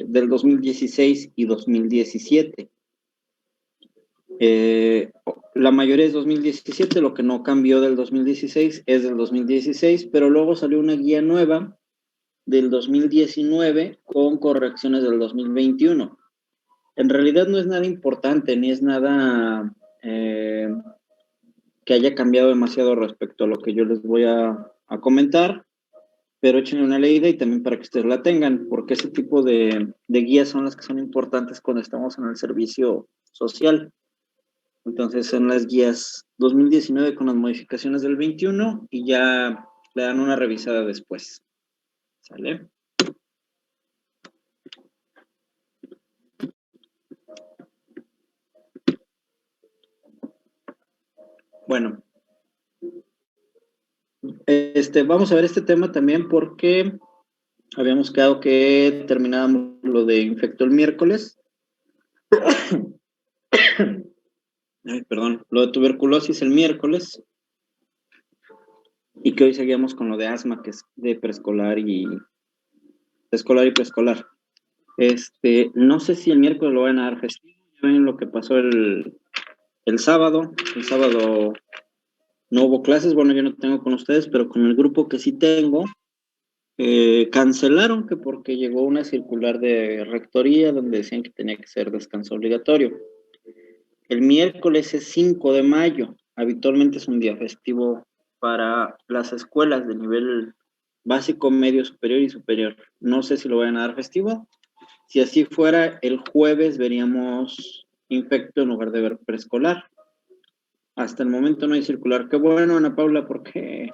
del 2016 y 2017. La mayoría es 2017, lo que no cambió del 2016 es del 2016, pero luego salió una guía nueva del 2019 con correcciones del 2021. En realidad no es nada importante, ni es nada que haya cambiado demasiado respecto a lo que yo les voy a comentar, pero échenle una leída y también para que ustedes la tengan, porque ese tipo de guías son las que son importantes cuando estamos en el servicio social. Entonces son las guías 2019 con las modificaciones del 21 y ya le dan una revisada después. ¿Sale? Bueno, vamos a ver este tema también porque habíamos quedado que terminábamos lo de infecto el miércoles. Ay, perdón, lo de tuberculosis el miércoles. Y que hoy seguíamos con lo de asma, que es de preescolar y preescolar. No sé si el miércoles lo van a dar festivo. Ya ven lo que pasó el sábado. El sábado no hubo clases, bueno, yo no tengo con ustedes, pero con el grupo que sí tengo, cancelaron que porque llegó una circular de rectoría donde decían que tenía que ser descanso obligatorio. El miércoles es 5 de mayo, habitualmente es un día festivo para las escuelas de nivel básico, medio, superior y superior. No sé si lo vayan a dar festivo. Si así fuera, el jueves veríamos infecto en lugar de ver preescolar. Hasta el momento no hay circular. Qué bueno, Ana Paula, porque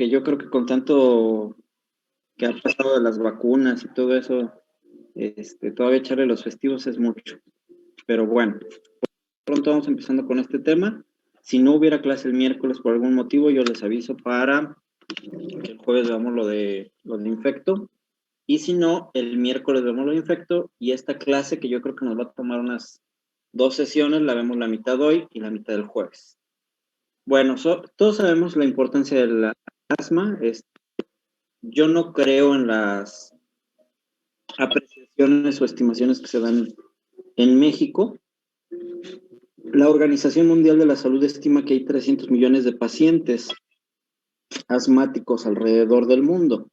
yo creo que con tanto que ha pasado de las vacunas y todo eso, todavía echarle los festivos es mucho. Pero bueno, pronto vamos empezando con este tema. Si no hubiera clase el miércoles por algún motivo, yo les aviso para que el jueves veamos lo de infecto. Y si no, el miércoles vemos lo de infecto y esta clase que yo creo que nos va a tomar unas 2 sesiones, la vemos la mitad hoy y la mitad del jueves. Bueno, todos sabemos la importancia del asma. Yo no creo en las apreciaciones o estimaciones que se dan en México. La Organización Mundial de la Salud estima que hay 300 millones de pacientes asmáticos alrededor del mundo.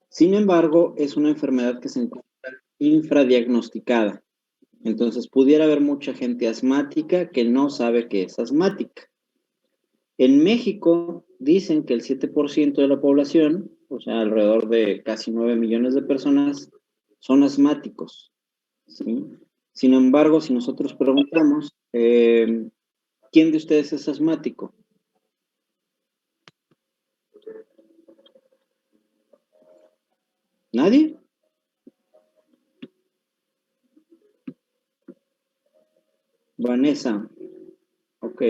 Sin embargo, es una enfermedad que se encuentra infradiagnosticada. Entonces, pudiera haber mucha gente asmática que no sabe que es asmática. En México, dicen que el 7% de la población, o sea, alrededor de casi 9 millones de personas, son asmáticos, ¿sí? Sin embargo, si nosotros preguntamos, ¿quién de ustedes es asmático? ¿Nadie? Vanessa. Ok.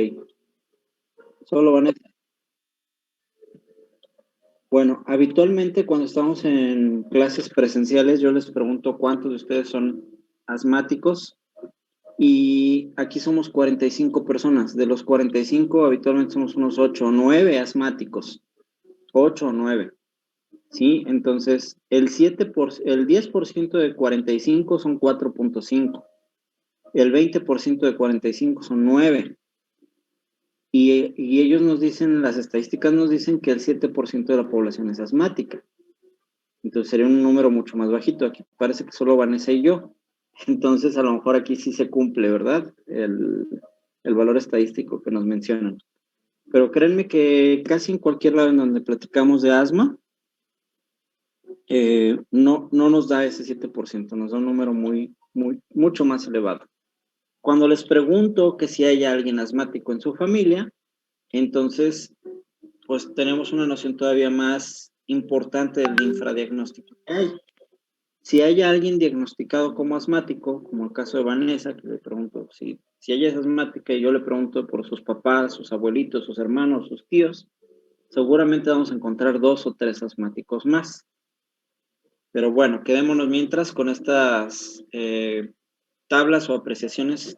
Solo Vanessa. Bueno, habitualmente cuando estamos en clases presenciales, yo les pregunto cuántos de ustedes son asmáticos y aquí somos 45 personas. De los 45, habitualmente somos unos 8 o 9 asmáticos. 8 o 9. ¿Sí? Entonces, el 10% de 45 son 4.5. El 20% de 45 son 9. Y ellos nos dicen, las estadísticas nos dicen que el 7% de la población es asmática. Entonces sería un número mucho más bajito. Aquí parece que solo Vanessa y yo. Entonces a lo mejor aquí sí se cumple, ¿verdad? El valor estadístico que nos mencionan. Pero créanme que casi en cualquier lado en donde platicamos de asma, no nos da ese 7%, nos da un número mucho más elevado. Cuando les pregunto que si hay alguien asmático en su familia, entonces, pues tenemos una noción todavía más importante del infradiagnóstico que hay. Si hay alguien diagnosticado como asmático, como el caso de Vanessa, que le pregunto si ella es asmática y yo le pregunto por sus papás, sus abuelitos, sus hermanos, sus tíos, seguramente vamos a encontrar 2 o 3 asmáticos más. Pero bueno, quedémonos mientras con estas tablas o apreciaciones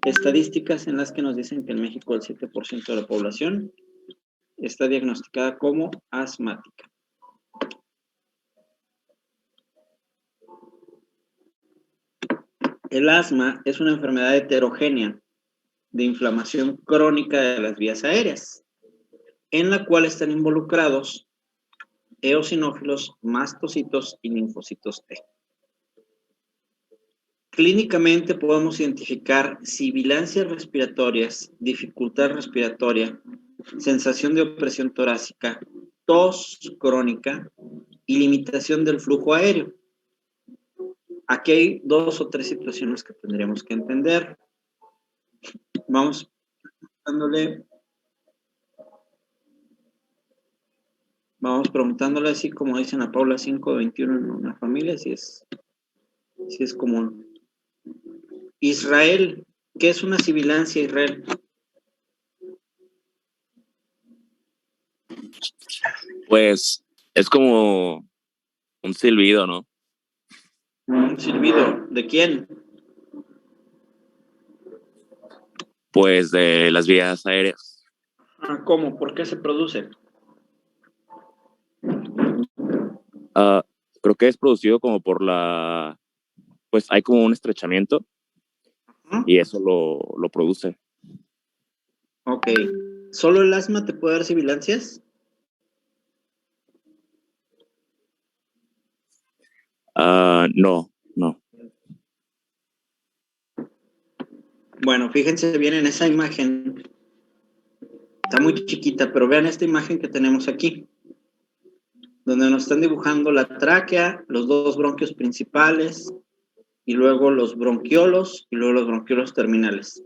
estadísticas en las que nos dicen que en México el 7% de la población está diagnosticada como asmática. El asma es una enfermedad heterogénea de inflamación crónica de las vías aéreas, en la cual están involucrados eosinófilos, mastocitos y linfocitos T. Clínicamente podemos identificar sibilancias respiratorias, dificultad respiratoria, sensación de opresión torácica, tos crónica y limitación del flujo aéreo. Aquí hay 2 o 3 situaciones que tendríamos que entender. Vamos preguntándole así como dicen a Paula 5:21 en una familia, si es común. Israel, ¿qué es una sibilancia, Israel? Pues es como un silbido, ¿no? ¿Un silbido? ¿De quién? Pues de las vías aéreas. ¿Cómo? ¿Por qué se produce? Creo que es producido como pues hay como un estrechamiento y eso lo produce. Ok. ¿Solo el asma te puede dar sibilancias? No. Bueno, fíjense bien en esa imagen. Está muy chiquita, pero vean esta imagen que tenemos aquí, donde nos están dibujando la tráquea, los 2 bronquios principales, y luego los bronquiolos, y luego los bronquiolos terminales.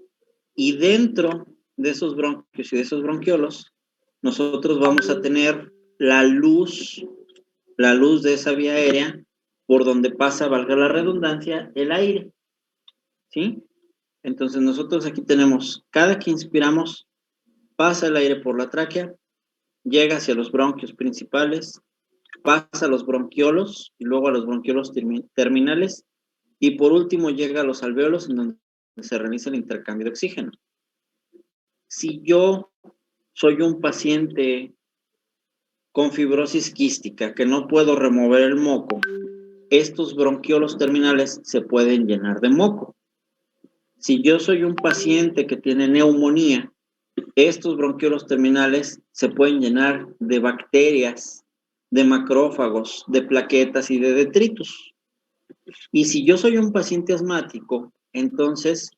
Y dentro de esos bronquios y de esos bronquiolos, nosotros vamos a tener la luz de esa vía aérea por donde pasa, valga la redundancia, el aire. ¿Sí? Entonces nosotros aquí tenemos, cada que inspiramos, pasa el aire por la tráquea, llega hacia los bronquios principales, pasa a los bronquiolos y luego a los bronquiolos terminales y por último llega a los alvéolos en donde se realiza el intercambio de oxígeno. Si yo soy un paciente con fibrosis quística que no puedo remover el moco, estos bronquiolos terminales se pueden llenar de moco. Si yo soy un paciente que tiene neumonía, estos bronquiolos terminales se pueden llenar de bacterias, de macrófagos, de plaquetas y de detritus. Y si yo soy un paciente asmático, entonces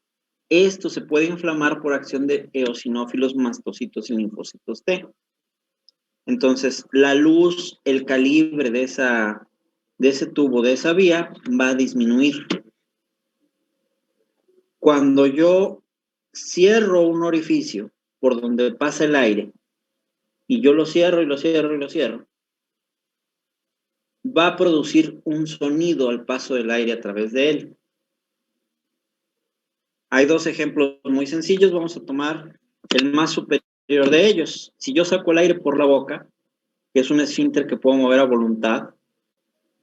esto se puede inflamar por acción de eosinófilos, mastocitos y linfocitos T. Entonces, la luz, el calibre de ese tubo, de esa vía, va a disminuir. Cuando yo cierro un orificio por donde pasa el aire, y yo lo cierro y lo cierro y lo cierro, va a producir un sonido al paso del aire a través de él. Hay 2 ejemplos muy sencillos, vamos a tomar el más superior de ellos. Si yo saco el aire por la boca, que es un esfínter que puedo mover a voluntad,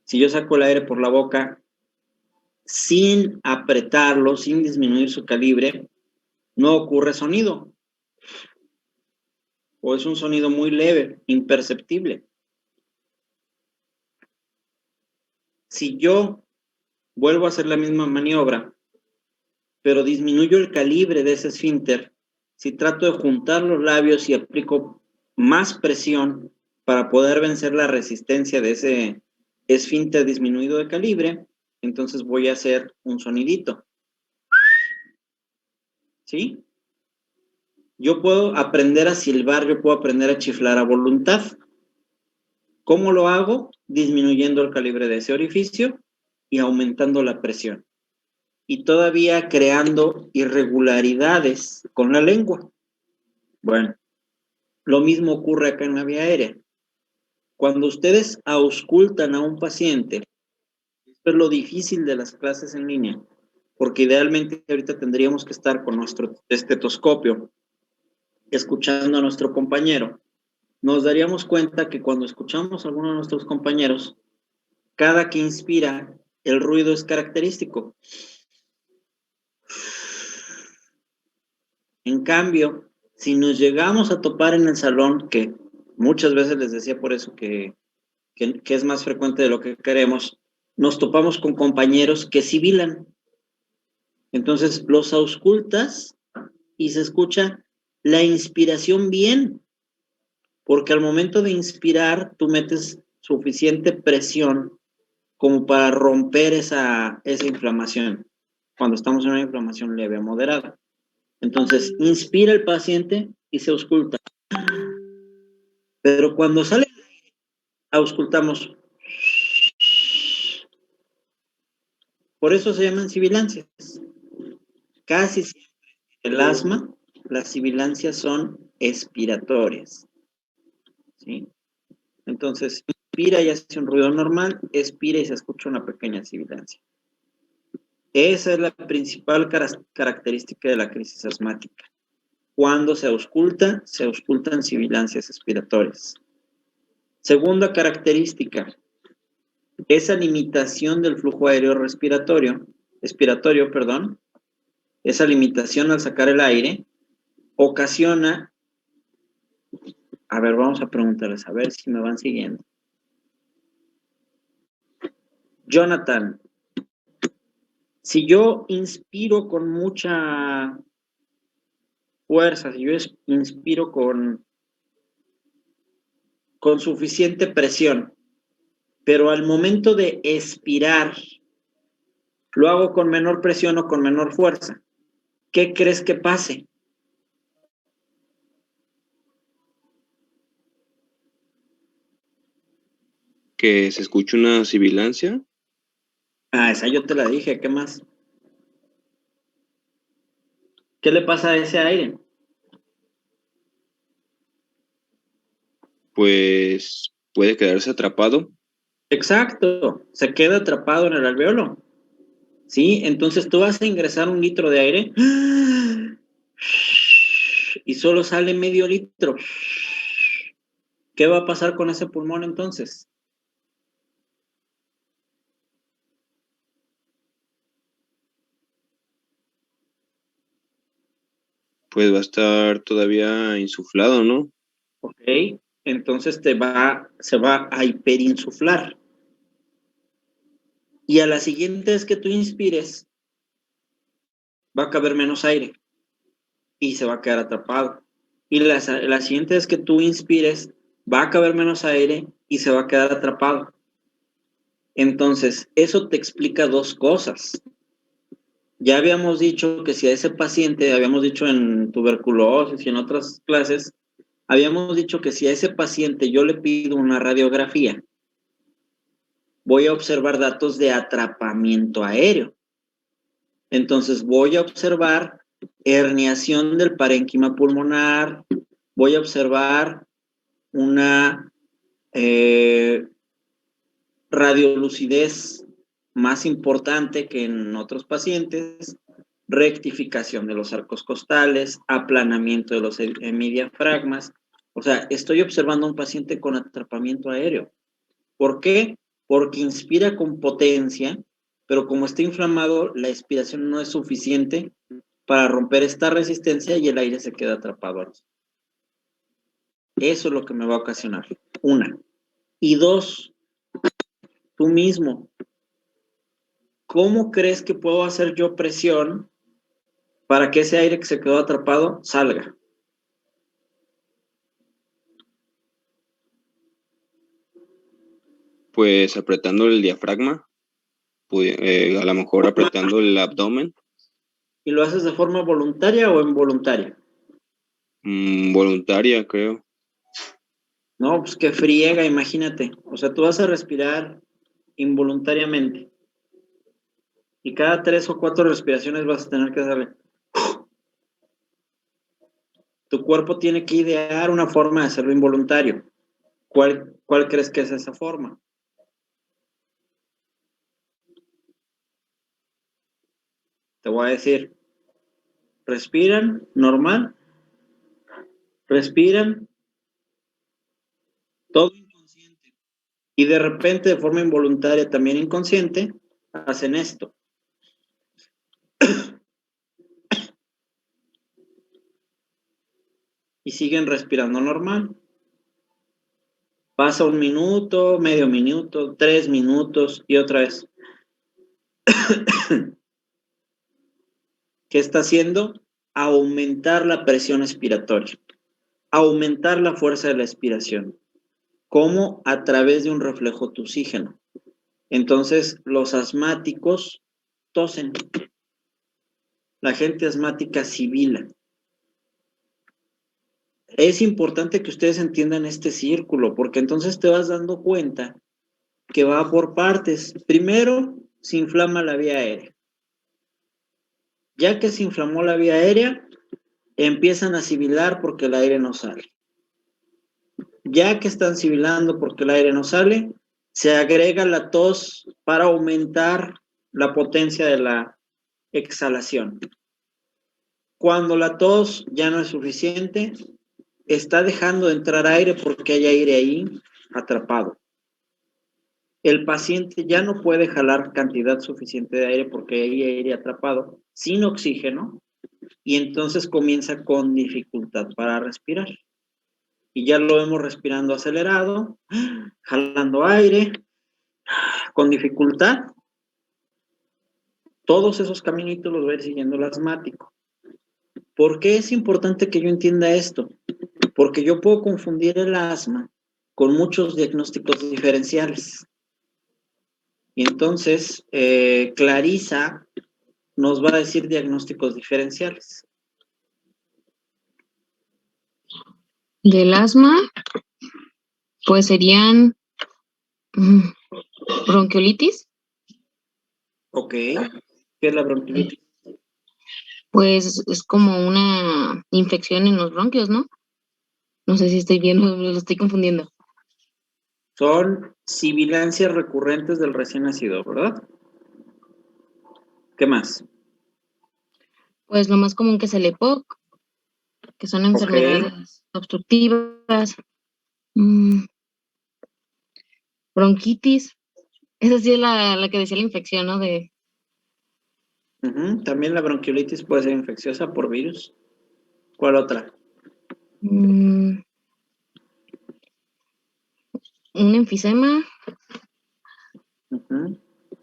si yo saco el aire por la boca sin apretarlo, sin disminuir su calibre, no ocurre sonido. O es un sonido muy leve, imperceptible. Si yo vuelvo a hacer la misma maniobra, pero disminuyo el calibre de ese esfínter, si trato de juntar los labios y aplico más presión para poder vencer la resistencia de ese esfínter disminuido de calibre, entonces voy a hacer un sonidito. ¿Sí? Yo puedo aprender a silbar, yo puedo aprender a chiflar a voluntad. ¿Cómo lo hago? Disminuyendo el calibre de ese orificio y aumentando la presión. Y todavía creando irregularidades con la lengua. Bueno, lo mismo ocurre acá en la vía aérea. Cuando ustedes auscultan a un paciente, esto es lo difícil de las clases en línea, porque idealmente ahorita tendríamos que estar con nuestro estetoscopio, escuchando a nuestro compañero. Nos daríamos cuenta que cuando escuchamos a alguno de nuestros compañeros, cada que inspira, el ruido es característico. En cambio, si nos llegamos a topar en el salón, que muchas veces les decía por eso que es más frecuente de lo que queremos, nos topamos con compañeros que sibilan. Entonces los auscultas y se escucha la inspiración bien, porque al momento de inspirar tú metes suficiente presión como para romper esa inflamación, cuando estamos en una inflamación leve o moderada. Entonces, inspira el paciente y se ausculta. Pero cuando sale, auscultamos. Por eso se llaman sibilancias. Casi siempre el asma, las sibilancias son expiratorias. ¿Sí? Entonces, inspira y hace un ruido normal, expira y se escucha una pequeña sibilancia. Esa es la principal característica de la crisis asmática. Cuando se auscultan sibilancias expiratorias. Segunda característica, esa limitación del flujo aéreo expiratorio, esa limitación al sacar el aire, ocasiona, a ver, vamos a preguntarles, a ver si me van siguiendo. Jonathan, si yo inspiro con mucha fuerza, si yo inspiro con suficiente presión, pero al momento de expirar, lo hago con menor presión o con menor fuerza, ¿qué crees que pase? Que se escuche una sibilancia. Ah, esa yo te la dije, ¿qué más? ¿Qué le pasa a ese aire? Pues puede quedarse atrapado. Exacto, se queda atrapado en el alveolo. ¿Sí? Entonces tú vas a ingresar 1 litro de aire y solo sale medio litro. ¿Qué va a pasar con ese pulmón entonces? Pues va a estar todavía insuflado, ¿no? Ok, entonces se va a hiperinsuflar. Y a la siguiente vez que tú inspires, va a caber menos aire y se va a quedar atrapado. Y la siguiente vez que tú inspires, va a caber menos aire y se va a quedar atrapado. Entonces, eso te explica 2 cosas. Ya habíamos dicho que si a ese paciente, habíamos dicho en tuberculosis y en otras clases, habíamos dicho que si a ese paciente yo le pido una radiografía, voy a observar datos de atrapamiento aéreo. Entonces voy a observar herniación del parénquima pulmonar, voy a observar una radiolucidez más importante que en otros pacientes, rectificación de los arcos costales, aplanamiento de los hemidiafragmas. O sea, estoy observando a un paciente con atrapamiento aéreo. ¿Por qué? Porque inspira con potencia, pero como está inflamado, la expiración no es suficiente para romper esta resistencia y el aire se queda atrapado aquí. Eso es lo que me va a ocasionar. 1. Y 2, tú mismo, ¿cómo crees que puedo hacer yo presión para que ese aire que se quedó atrapado salga? Pues apretando el diafragma, a lo mejor apretando el abdomen. ¿Y lo haces de forma voluntaria o involuntaria? Voluntaria, creo. No, pues que friega, imagínate. O sea, tú vas a respirar involuntariamente. Y cada 3 o 4 respiraciones vas a tener que darle. Tu cuerpo tiene que idear una forma de hacerlo involuntario. ¿Cuál crees que es esa forma? Te voy a decir, respiran normal, respiran todo inconsciente y de repente de forma involuntaria, también inconsciente, hacen esto. Y siguen respirando normal. Pasa 1 minuto, medio minuto, 3 minutos y otra vez. ¿Qué está haciendo? Aumentar la presión expiratoria, aumentar la fuerza de la expiración. ¿Cómo? A través de un reflejo tusígeno. Entonces, los asmáticos tosen. La gente asmática sibila. Es importante que ustedes entiendan este círculo, porque entonces te vas dando cuenta que va por partes. Primero, se inflama la vía aérea. Ya que se inflamó la vía aérea, empiezan a sibilar porque el aire no sale. Ya que están sibilando porque el aire no sale, se agrega la tos para aumentar la potencia de la exhalación. Cuando la tos ya no es suficiente, está dejando de entrar aire porque hay aire ahí atrapado. El paciente ya no puede jalar cantidad suficiente de aire porque hay aire atrapado sin oxígeno y entonces comienza con dificultad para respirar. Y ya lo vemos respirando acelerado, jalando aire, con dificultad. Todos esos caminitos los va a ir siguiendo el asmático. ¿Por qué es importante que yo entienda esto? Porque yo puedo confundir el asma con muchos diagnósticos diferenciales. Y entonces, Clarisa nos va a decir diagnósticos diferenciales. Del asma, pues serían bronquiolitis. Ok. ¿Qué es la bronquiolitis? Pues es como una infección en los bronquios, ¿no? No sé si estoy bien o lo estoy confundiendo. Son sibilancias recurrentes del recién nacido, ¿verdad? ¿Qué más? Pues lo más común que es el EPOC, que son enfermedades obstructivas, bronquitis. Esa sí es la que decía la infección, ¿no? También la bronquiolitis puede ser infecciosa por virus. ¿Cuál otra? Un enfisema,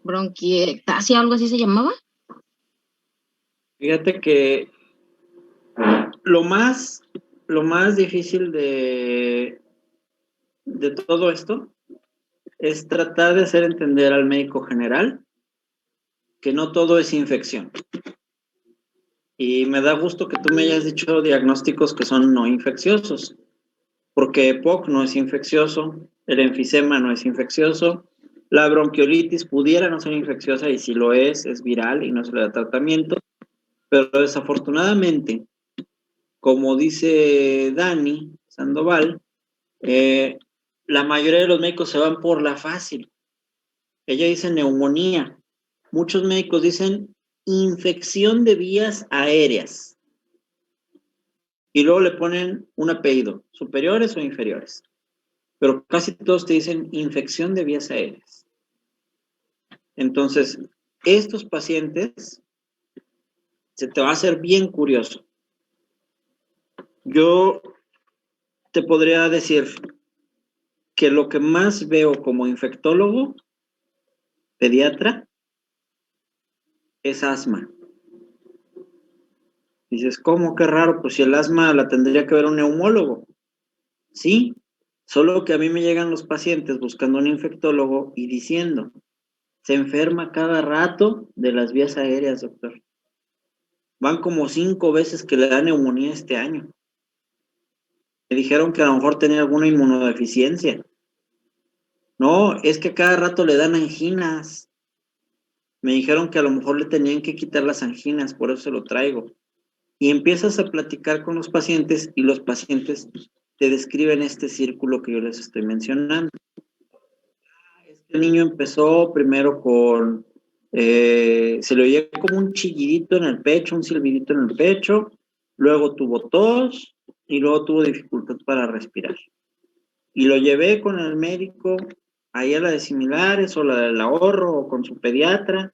bronquiectasia, algo así se llamaba. Fíjate que lo más difícil de todo esto es tratar de hacer entender al médico general que no todo es infección. Y me da gusto que tú me hayas dicho diagnósticos que son no infecciosos, porque EPOC no es infeccioso, el enfisema no es infeccioso, la bronquiolitis pudiera no ser infecciosa y si lo es viral y no se le da tratamiento, pero desafortunadamente, como dice Dani Sandoval, la mayoría de los médicos se van por la fácil. Ella dice neumonía. Muchos médicos dicen infección de vías aéreas. Y luego le ponen un apellido, superiores o inferiores. Pero casi todos te dicen infección de vías aéreas. Entonces, estos pacientes se te va a hacer bien curioso. Yo te podría decir que lo que más veo como infectólogo, pediatra, es asma. Dices, ¿cómo? Qué raro, pues si el asma la tendría que ver un neumólogo. Sí, solo que a mí me llegan los pacientes buscando un infectólogo y diciendo, se enferma cada rato de las vías aéreas, doctor. Van como 5 veces que le da neumonía este año. Me dijeron que a lo mejor tenía alguna inmunodeficiencia. No, es que cada rato le dan anginas. Me dijeron que a lo mejor le tenían que quitar las anginas, por eso se lo traigo. Y empiezas a platicar con los pacientes y los pacientes te describen este círculo que yo les estoy mencionando. El niño empezó primero con, se le oía como un chillidito en el pecho, un silbidito en el pecho, luego tuvo tos y luego tuvo dificultad para respirar. Y lo llevé con el médico, ahí a la de similares o la del ahorro o con su pediatra,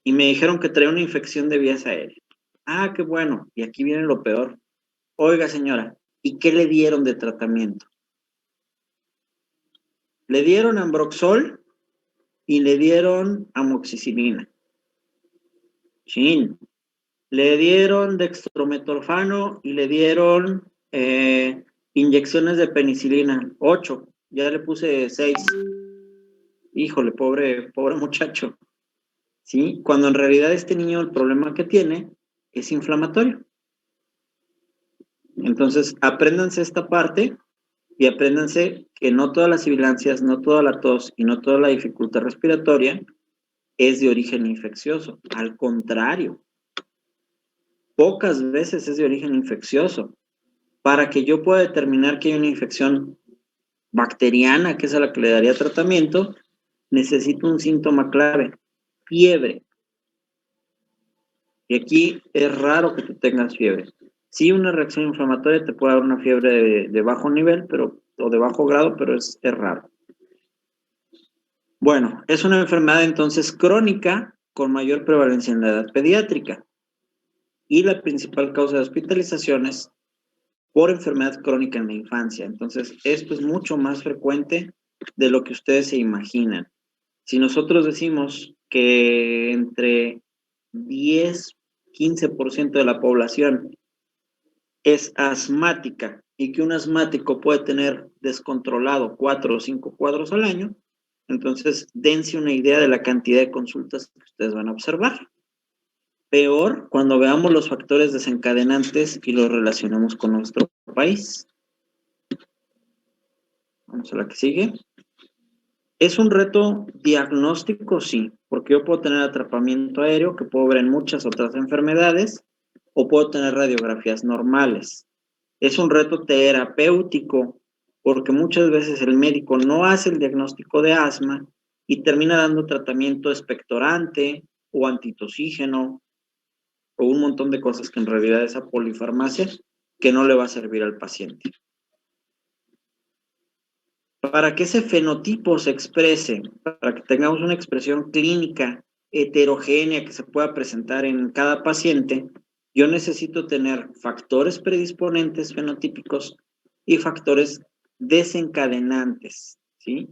y me dijeron que traía una infección de vías aéreas. Ah, qué bueno, y aquí viene lo peor. Oiga, señora, ¿y qué le dieron de tratamiento? Le dieron Ambroxol y le dieron amoxicilina. Chin. Le dieron dextrometorfano y le dieron inyecciones de penicilina, 8, ya le puse 6. Híjole, pobre muchacho, ¿sí? Cuando en realidad este niño el problema que tiene es inflamatorio. Entonces, apréndanse esta parte y apréndanse que no todas las sibilancias, no toda la tos y no toda la dificultad respiratoria es de origen infeccioso. Al contrario, pocas veces es de origen infeccioso. Para que yo pueda determinar que hay una infección bacteriana, que es a la que le daría tratamiento, necesito un síntoma clave, fiebre. Y aquí es raro que tú tengas fiebre. Sí, una reacción inflamatoria te puede dar una fiebre de bajo nivel, o de bajo grado, pero es raro. Bueno, es una enfermedad entonces crónica con mayor prevalencia en la edad pediátrica. Y la principal causa de hospitalizaciones por enfermedad crónica en la infancia. Entonces, esto es mucho más frecuente de lo que ustedes se imaginan. Si nosotros decimos que entre 10-15% de la población es asmática y que un asmático puede tener descontrolado 4 o 5 cuadros al año, entonces dense una idea de la cantidad de consultas que ustedes van a observar. Peor cuando veamos los factores desencadenantes y los relacionamos con nuestro país. Vamos a la que sigue. ¿Es un reto diagnóstico? Sí, porque yo puedo tener atrapamiento aéreo, que puedo ver en muchas otras enfermedades, o puedo tener radiografías normales. Es un reto terapéutico, porque muchas veces el médico no hace el diagnóstico de asma y termina dando tratamiento expectorante o antitosígeno o un montón de cosas que en realidad es a polifarmacia que no le va a servir al paciente. Para que ese fenotipo se exprese, para que tengamos una expresión clínica heterogénea que se pueda presentar en cada paciente, yo necesito tener factores predisponentes fenotípicos y factores desencadenantes, ¿sí?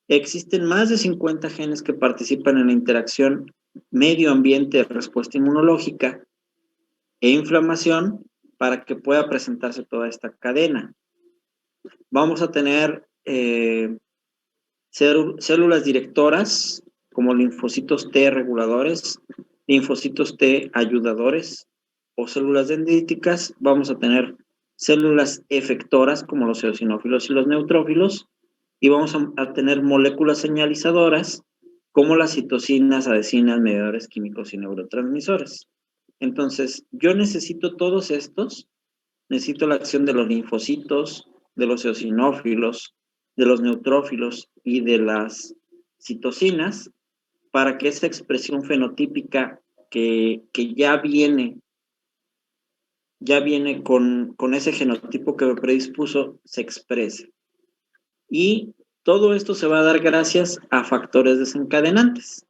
Existen más de 50 genes que participan en la interacción medio-ambiente-respuesta inmunológica e inflamación para que pueda presentarse toda esta cadena. Vamos a tener células directoras como linfocitos T reguladores, linfocitos T ayudadores o células dendríticas. Vamos a tener células efectoras como los eosinófilos y los neutrófilos y vamos a tener moléculas señalizadoras como las citocinas, adhesinas, mediadores químicos y neurotransmisores. Entonces, yo necesito todos estos, necesito la acción de los linfocitos, de los eosinófilos, de los neutrófilos y de las citocinas para que esa expresión fenotípica que ya viene con ese genotipo que me predispuso se exprese. Y todo esto se va a dar gracias a factores desencadenantes.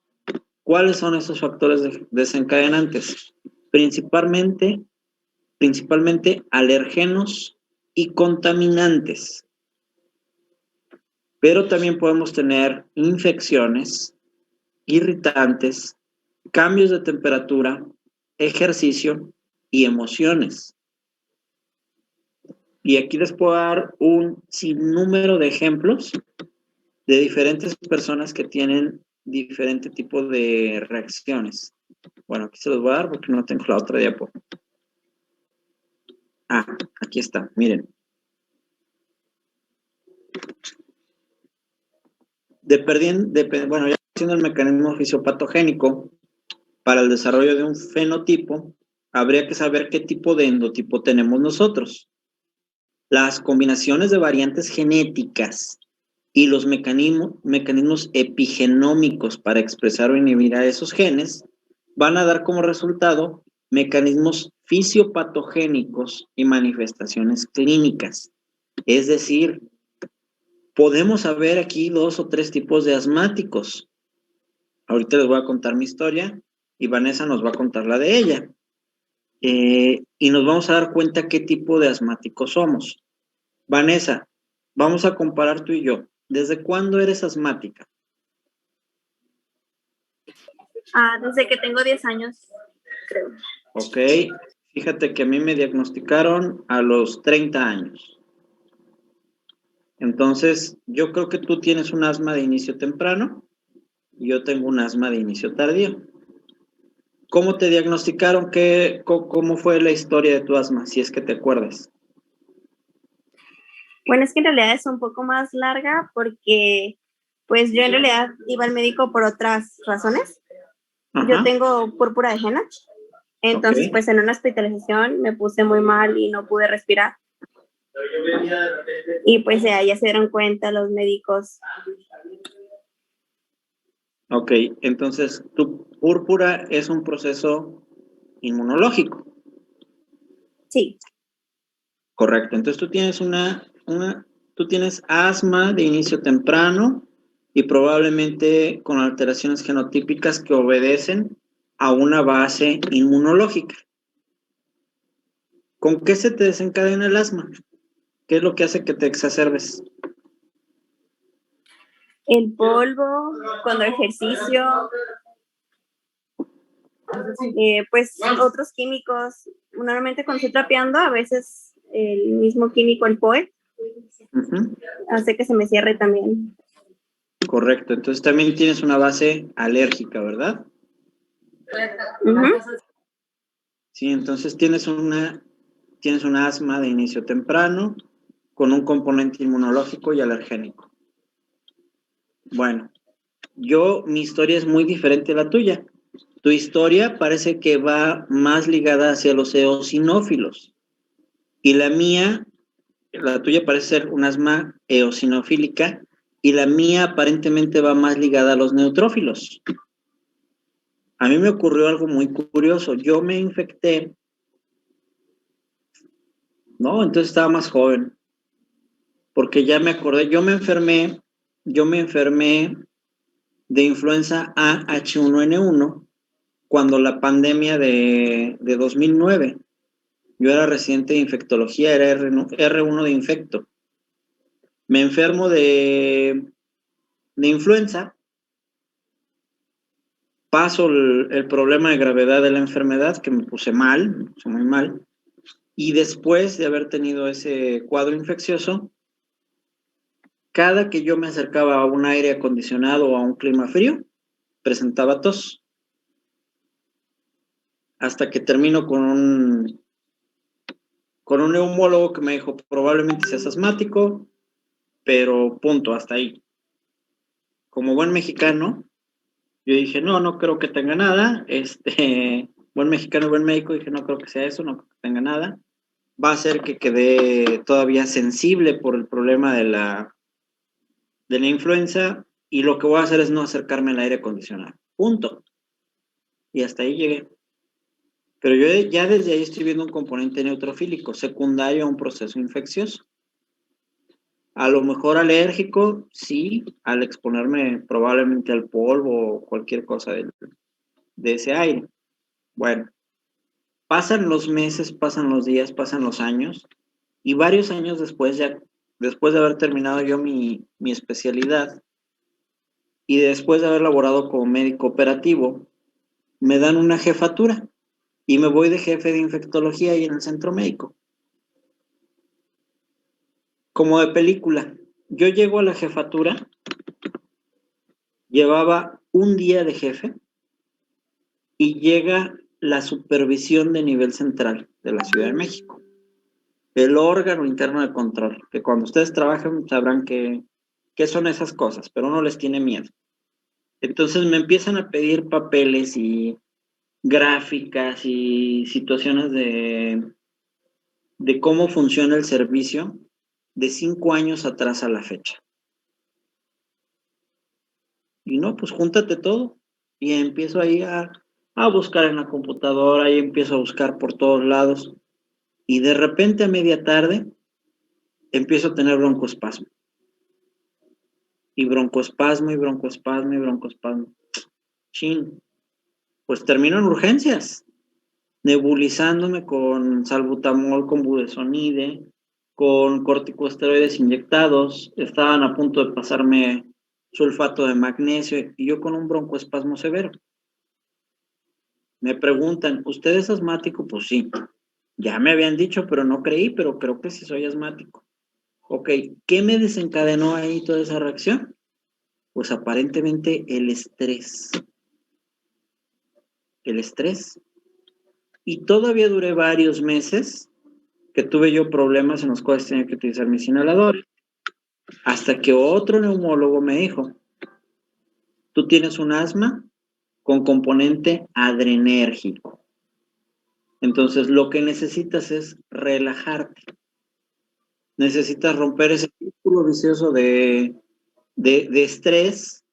¿Cuáles son esos factores desencadenantes? Principalmente alergenos y contaminantes. Pero también podemos tener infecciones, irritantes, cambios de temperatura, ejercicio y emociones. Y aquí les puedo dar un sinnúmero de ejemplos de diferentes personas que tienen diferente tipo de reacciones. Bueno, aquí se los voy a dar porque no tengo la otra diapo. Aquí está, miren. Bueno, ya haciendo el mecanismo fisiopatogénico para el desarrollo de un fenotipo, habría que saber qué tipo de endotipo tenemos nosotros. Las combinaciones de variantes genéticas y los mecanismos epigenómicos para expresar o inhibir a esos genes van a dar como resultado mecanismos fisiopatogénicos y manifestaciones clínicas. Es decir, podemos saber aquí 2 o 3 tipos de asmáticos. Ahorita les voy a contar mi historia y Vanessa nos va a contar la de ella. Y nos vamos a dar cuenta qué tipo de asmáticos somos. Vanessa, vamos a comparar tú y yo. ¿Desde cuándo eres asmática? Desde que tengo 10 años, creo. Ok, fíjate que a mí me diagnosticaron a los 30 años. Entonces, yo creo que tú tienes un asma de inicio temprano y yo tengo un asma de inicio tardío. ¿Cómo te diagnosticaron? ¿Cómo fue la historia de tu asma, si es que te acuerdas? Bueno, es que en realidad es un poco más larga porque pues yo en realidad iba al médico por otras razones. Ajá. Yo tengo púrpura de henna, entonces Ok. pues en una hospitalización me puse muy mal y no pude respirar. Y pues ya se dieron cuenta los médicos. Ok, entonces tu púrpura es un proceso inmunológico. Sí, Correcto, entonces tú tienes tú tienes asma de inicio temprano y probablemente con alteraciones genotípicas que obedecen a una base inmunológica. ¿Con qué se te desencadena el asma? ¿Qué es lo que hace que te exacerbes? el polvo, cuando ejercicio, pues otros químicos. Normalmente cuando estoy trapeando, a veces el mismo químico, el POE, Ujú. hace que se me cierre también. Correcto, entonces también tienes una base alérgica, ¿verdad? Uh-huh. Sí, entonces tienes una asma de inicio temprano con un componente inmunológico y alergénico. Bueno, mi historia es muy diferente a la tuya. Tu historia parece que va más ligada hacia los eosinófilos y la tuya parece ser un asma eosinofílica y la mía aparentemente va más ligada a los neutrófilos. A mí me ocurrió algo muy curioso. Yo me infecté, ¿no? Entonces estaba más joven, porque ya me acordé, yo me enfermé de influenza A H1N1 cuando la pandemia de 2009. Yo era residente de infectología, era R1 de infecto. Me enfermo de influenza, paso el problema de gravedad de la enfermedad, que me puse muy mal, y después de haber tenido ese cuadro infeccioso, cada que yo me acercaba a un aire acondicionado o a un clima frío, presentaba tos. Hasta que termino con un neumólogo que me dijo, probablemente seas asmático, pero punto, hasta ahí. Como buen mexicano, yo dije, no creo que tenga nada. Buen mexicano, buen médico, dije, no creo que sea eso, no creo que tenga nada. Va a ser que quedé todavía sensible por el problema de la influenza y lo que voy a hacer es no acercarme al aire acondicionado. Punto. Y hasta ahí llegué. Pero yo ya desde ahí estoy viendo un componente neutrofílico secundario a un proceso infeccioso. A lo mejor alérgico, sí, al exponerme probablemente al polvo o cualquier cosa de ese aire. Bueno, pasan los meses, pasan los días, pasan los años, y varios años después, ya después de haber terminado yo mi especialidad y después de haber laborado como médico operativo, me dan una jefatura y me voy de jefe de infectología ahí en el centro médico. Como de película. Yo llego a la jefatura, llevaba un día de jefe y llega la supervisión de nivel central de la Ciudad de México. El órgano interno de control, que cuando ustedes trabajan sabrán qué son esas cosas, pero uno les tiene miedo. Entonces me empiezan a pedir papeles y gráficas y situaciones de cómo funciona el servicio de 5 años atrás a la fecha. Y no, pues júntate todo. Y empiezo ahí a buscar en la computadora, y empiezo a buscar por todos lados. Y de repente a media tarde empiezo a tener broncoespasmo. Y broncoespasmo, y broncoespasmo, y broncoespasmo. Chin. Pues termino en urgencias, nebulizándome con salbutamol, con budesonide, con corticosteroides inyectados. Estaban a punto de pasarme sulfato de magnesio y yo con un broncoespasmo severo. Me preguntan, ¿usted es asmático? Pues sí. Ya me habían dicho, pero no creí, pero creo que sí soy asmático. Ok, ¿qué me desencadenó ahí toda esa reacción? Pues aparentemente el estrés. El estrés. Y todavía duré varios meses que tuve yo problemas en los cuales tenía que utilizar mis inhaladores, hasta que otro neumólogo me dijo, tú tienes un asma con componente adrenérgico. Entonces, lo que necesitas es relajarte. Necesitas romper ese círculo vicioso de estrés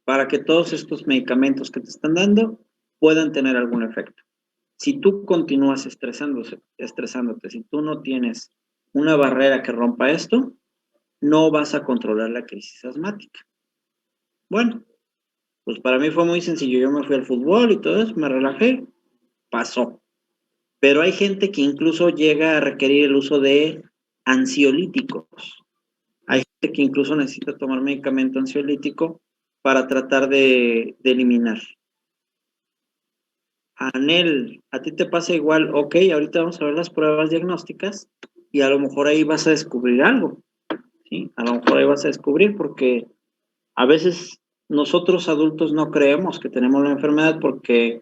para que todos estos medicamentos que te están dando puedan tener algún efecto. Si tú continúas estresándote, si tú no tienes una barrera que rompa esto, no vas a controlar la crisis asmática. Bueno, pues para mí fue muy sencillo. Yo me fui al fútbol y todo eso, me relajé, pasó. Pero hay gente que incluso llega a requerir el uso de ansiolíticos. Hay gente que incluso necesita tomar medicamento ansiolítico para tratar de eliminar. Anel, ¿a ti te pasa igual? Ok, ahorita vamos a ver las pruebas diagnósticas y a lo mejor ahí vas a descubrir algo, ¿sí? A lo mejor ahí vas a descubrir porque a veces nosotros adultos no creemos que tenemos la enfermedad porque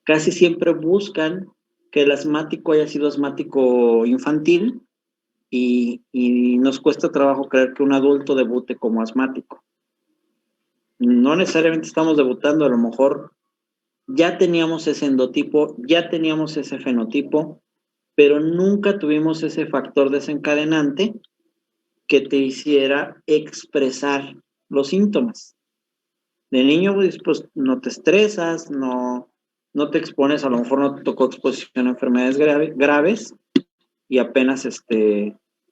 casi siempre buscan que el asmático haya sido asmático infantil y nos cuesta trabajo creer que un adulto debute como asmático. No necesariamente estamos debutando, a lo mejor ya teníamos ese endotipo, ya teníamos ese fenotipo, pero nunca tuvimos ese factor desencadenante que te hiciera expresar los síntomas. De niño, pues no te estresas, no te expones, a lo mejor no te tocó exposición a enfermedades graves y apenas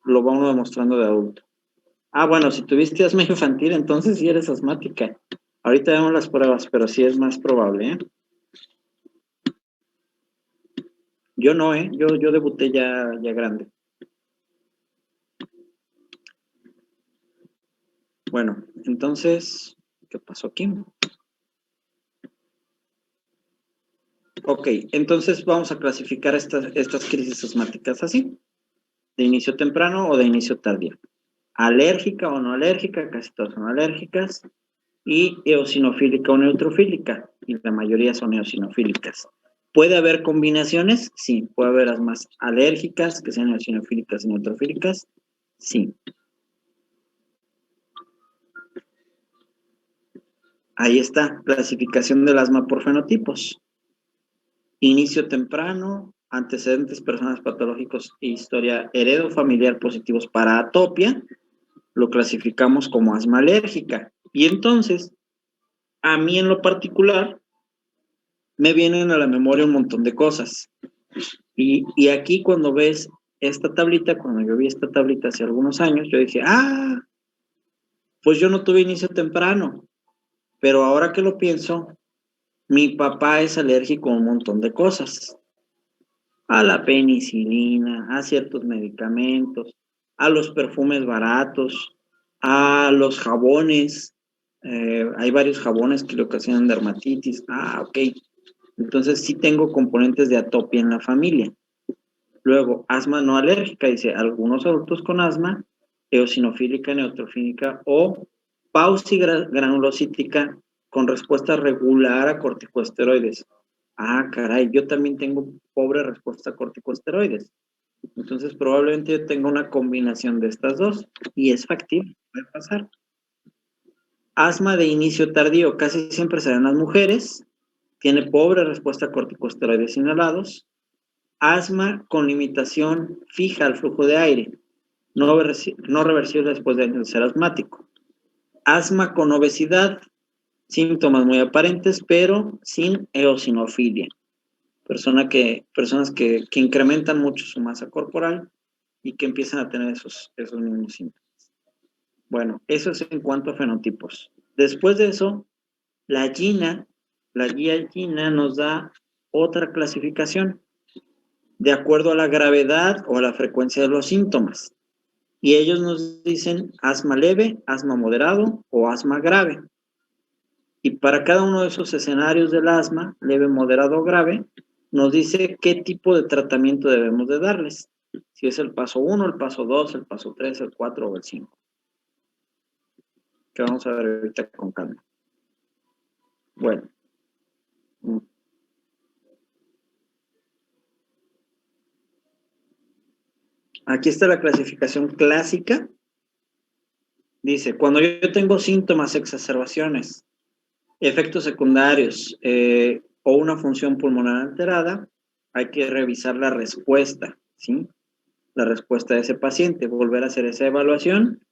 lo va uno demostrando de adulto. Ah, bueno, si tuviste asma infantil, entonces sí eres asmática. Ahorita vemos las pruebas, pero sí es más probable, ¿eh? Yo no, yo debuté ya grande. Bueno, entonces, ¿qué pasó aquí? Ok, entonces vamos a clasificar estas crisis asmáticas así, de inicio temprano o de inicio tardío. Alérgica o no alérgica, casi todas son alérgicas, y eosinofílica o neutrofílica, y la mayoría son eosinofílicas. ¿Puede haber combinaciones? Sí. ¿Puede haber asmas alérgicas que sean eosinofílicas y neutrofílicas? Sí. Ahí está, clasificación del asma por fenotipos. Inicio temprano, antecedentes personas patológicos e historia heredofamiliar positivos para atopia, lo clasificamos como asma alérgica. Y entonces, a mí en lo particular, me vienen a la memoria un montón de cosas. Y aquí cuando ves esta tablita, cuando yo vi esta tablita hace algunos años, yo dije, pues yo no tuve inicio temprano, pero ahora que lo pienso, mi papá es alérgico a un montón de cosas. A la penicilina, a ciertos medicamentos, a los perfumes baratos, a los jabones. Hay varios jabones que le ocasionan dermatitis. Ok. Entonces sí tengo componentes de atopia en la familia. Luego, asma no alérgica, dice, algunos adultos con asma, eosinofílica, neutrofílica o pausigranulocítica con respuesta regular a corticosteroides. Caray, yo también tengo pobre respuesta a corticosteroides. Entonces, probablemente yo tenga una combinación de estas dos y es factible, puede pasar. Asma de inicio tardío, casi siempre se da en las mujeres, tiene pobre respuesta a corticosteroides inhalados. Asma con limitación fija al flujo de aire, no reversible después de ser asmático. Asma con obesidad, síntomas muy aparentes, pero sin eosinofilia. Personas que incrementan mucho su masa corporal y que empiezan a tener esos mismos síntomas. Bueno, eso es en cuanto a fenotipos. Después de eso, la guía GINA nos da otra clasificación de acuerdo a la gravedad o a la frecuencia de los síntomas. Y ellos nos dicen asma leve, asma moderado o asma grave. Y para cada uno de esos escenarios del asma, leve, moderado o grave, nos dice qué tipo de tratamiento debemos de darles. Si es el paso 1, el paso 2, el paso 3, el 4 o el 5. Que vamos a ver ahorita con calma. Bueno. Aquí está la clasificación clásica. Dice, cuando yo tengo síntomas, exacerbaciones, efectos secundarios o una función pulmonar alterada, hay que revisar la respuesta, ¿sí? La respuesta de ese paciente, volver a hacer esa evaluación,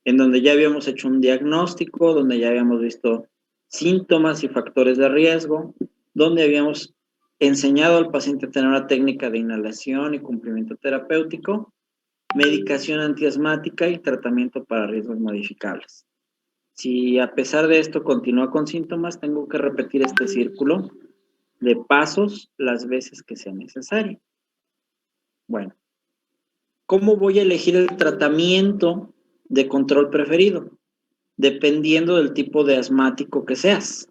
en donde ya habíamos hecho un diagnóstico, donde ya habíamos visto síntomas y factores de riesgo, donde habíamos enseñado al paciente a tener una técnica de inhalación y cumplimiento terapéutico, medicación antiasmática y tratamiento para riesgos modificables. Si a pesar de esto continúa con síntomas, tengo que repetir este círculo de pasos las veces que sea necesario. Bueno, ¿cómo voy a elegir el tratamiento de control preferido? Dependiendo del tipo de asmático que seas.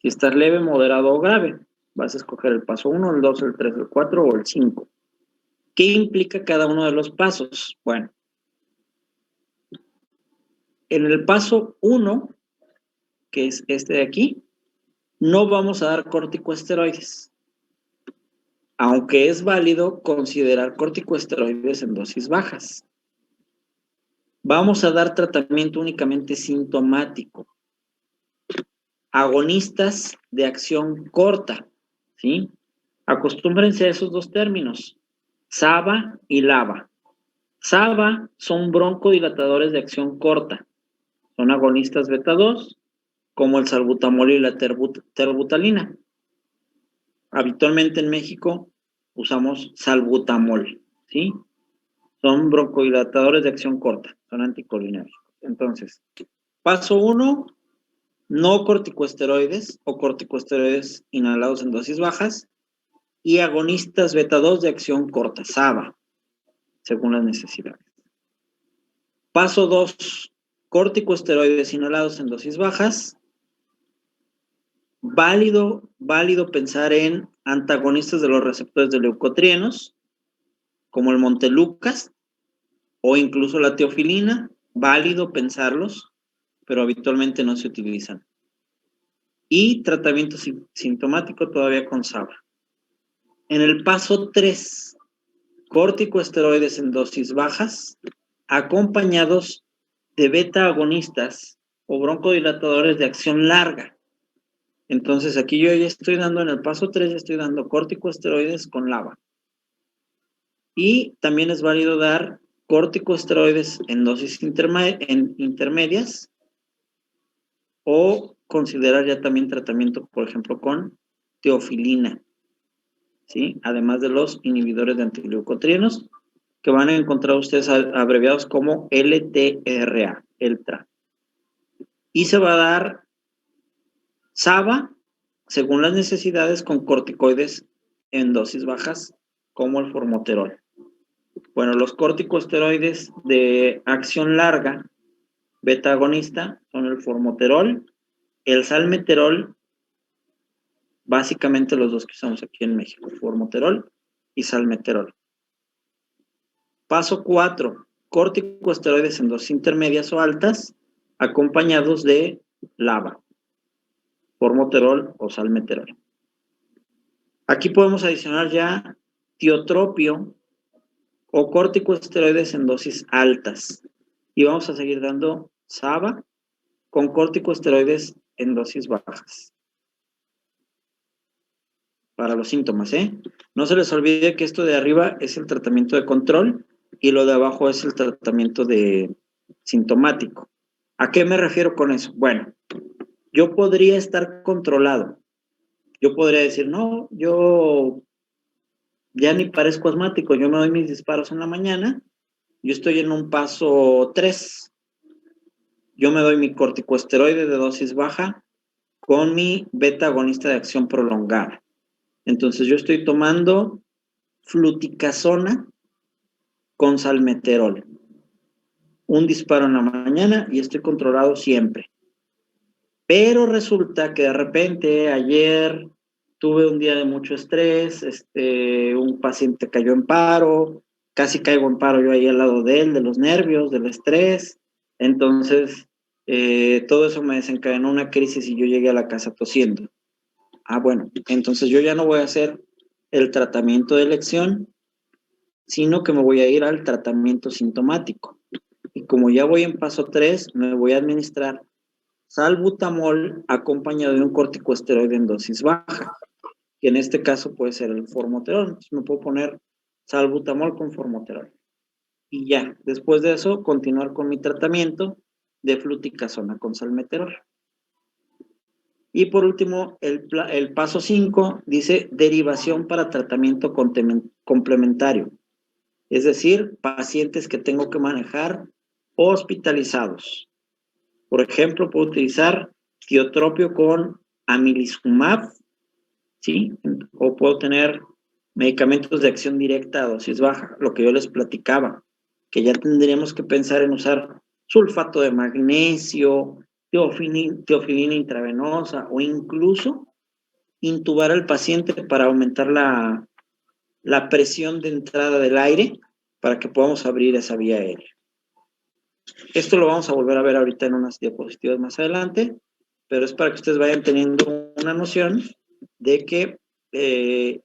Si estás leve, moderado o grave, vas a escoger el paso 1, el 2, el 3, el 4 o el 5. ¿Qué implica cada uno de los pasos? Bueno, en el paso 1, que es este de aquí, no vamos a dar corticosteroides, aunque es válido considerar corticosteroides en dosis bajas. Vamos a dar tratamiento únicamente sintomático, agonistas de acción corta, ¿sí? Acostúmbrense a esos dos términos, SABA y LABA. SABA son broncodilatadores de acción corta, son agonistas beta 2, como el salbutamol y la terbutalina. Habitualmente en México usamos salbutamol, ¿sí? Son broncodilatadores de acción corta, son anticolinérgicos. Entonces, paso 1, no corticosteroides o corticosteroides inhalados en dosis bajas y agonistas beta 2 de acción corta, SABA, según las necesidades. Paso 2, corticosteroides inhalados en dosis bajas. Válido pensar en antagonistas de los receptores de leucotrienos, como el Montelukast o incluso la teofilina, válido pensarlos, pero habitualmente no se utilizan. Y tratamiento sintomático todavía con SABA. En el paso 3, corticosteroides en dosis bajas, acompañados de beta agonistas o broncodilatadores de acción larga. Entonces aquí yo ya estoy dando, en el paso 3, ya estoy dando corticosteroides con LABA. Y también es válido dar corticosteroides en dosis intermedias o considerar ya también tratamiento, por ejemplo, con teofilina, ¿sí? Además de los inhibidores de antileucotrienos, que van a encontrar ustedes abreviados como LTRA, ELTRA. Y se va a dar SABA, según las necesidades, con corticoides en dosis bajas, como el formoterol. Bueno, los corticosteroides de acción larga, beta agonista, son el formoterol, el salmeterol, básicamente los dos que usamos aquí en México, formoterol y salmeterol. Paso 4, corticosteroides en dosis intermedias o altas, acompañados de LABA, formoterol o salmeterol. Aquí podemos adicionar ya tiotropio o corticosteroides en dosis altas. Y vamos a seguir dando SABA con corticosteroides en dosis bajas. Para los síntomas, ¿eh? No se les olvide que esto de arriba es el tratamiento de control y lo de abajo es el tratamiento de sintomático. ¿A qué me refiero con eso? Bueno, yo podría estar controlado. Yo podría decir, no, yo ya ni parezco asmático, yo me doy mis disparos en la mañana, yo estoy en un paso 3, yo me doy mi corticosteroide de dosis baja con mi beta agonista de acción prolongada. Entonces yo estoy tomando fluticasona con salmeterol. Un disparo en la mañana y estoy controlado siempre. Pero resulta que de repente ayer tuve un día de mucho estrés, un paciente cayó en paro, casi caigo en paro yo ahí al lado de él, de los nervios, del estrés. Entonces, todo eso me desencadenó una crisis y yo llegué a la casa tosiendo. Ah, bueno, entonces yo ya no voy a hacer el tratamiento de elección, sino que me voy a ir al tratamiento sintomático. Y como ya voy en paso 3, me voy a administrar salbutamol acompañado de un corticosteroide en dosis baja, que en este caso puede ser el formoterol. Entonces me puedo poner salbutamol con formoterol. Y ya, después de eso, continuar con mi tratamiento de fluticasona con salmeterol. Y por último, el paso 5 dice derivación para tratamiento complementario. Es decir, pacientes que tengo que manejar hospitalizados. Por ejemplo, puedo utilizar tiotropio con amilizumab, ¿sí? O puedo tener medicamentos de acción directa a dosis baja, lo que yo les platicaba, que ya tendríamos que pensar en usar sulfato de magnesio, teofilina intravenosa o incluso intubar al paciente para aumentar la presión de entrada del aire para que podamos abrir esa vía aérea. Esto lo vamos a volver a ver ahorita en unas diapositivas más adelante, pero es para que ustedes vayan teniendo una noción de que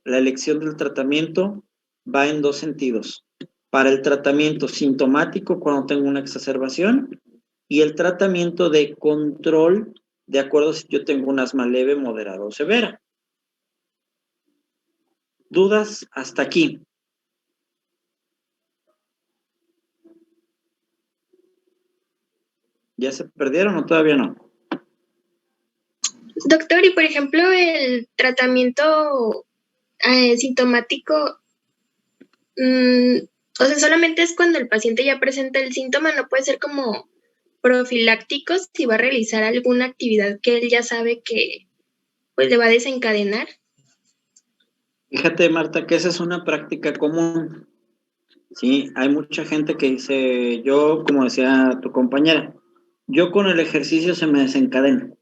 la elección del tratamiento va en dos sentidos. Para el tratamiento sintomático cuando tengo una exacerbación y el tratamiento de control de acuerdo si yo tengo un asma leve, moderada o severa. ¿Dudas hasta aquí? ¿Ya se perdieron o todavía no? Doctor, y por ejemplo, el tratamiento sintomático, o sea, solamente es cuando el paciente ya presenta el síntoma, no puede ser como profiláctico si va a realizar alguna actividad que él ya sabe que pues le va a desencadenar. Fíjate, Marta, que esa es una práctica común. Sí, hay mucha gente que dice, yo, como decía tu compañera, yo con el ejercicio se me desencadena.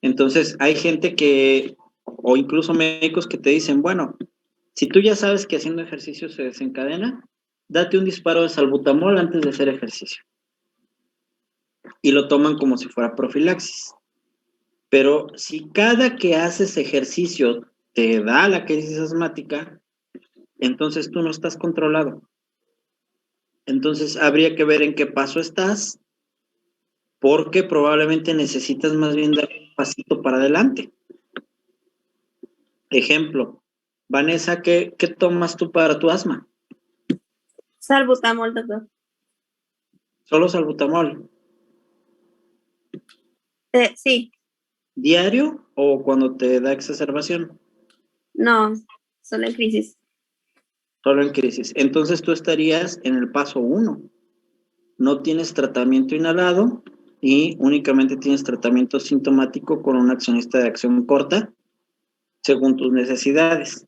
Entonces, hay gente que, o incluso médicos que te dicen, bueno, si tú ya sabes que haciendo ejercicio se desencadena, date un disparo de salbutamol antes de hacer ejercicio. Y lo toman como si fuera profilaxis. Pero si cada que haces ejercicio te da la crisis asmática, entonces tú no estás controlado. Entonces habría que ver en qué paso estás, porque probablemente necesitas más bien dar un pasito para adelante. Ejemplo, Vanessa, ¿qué tomas tú para tu asma? Salbutamol, doctor. ¿Solo salbutamol? Sí. ¿Diario o cuando te da exacerbación? No, solo en crisis. Solo en crisis. Entonces tú estarías en el paso 1. No tienes tratamiento inhalado y únicamente tienes tratamiento sintomático con un accionista de acción corta según tus necesidades.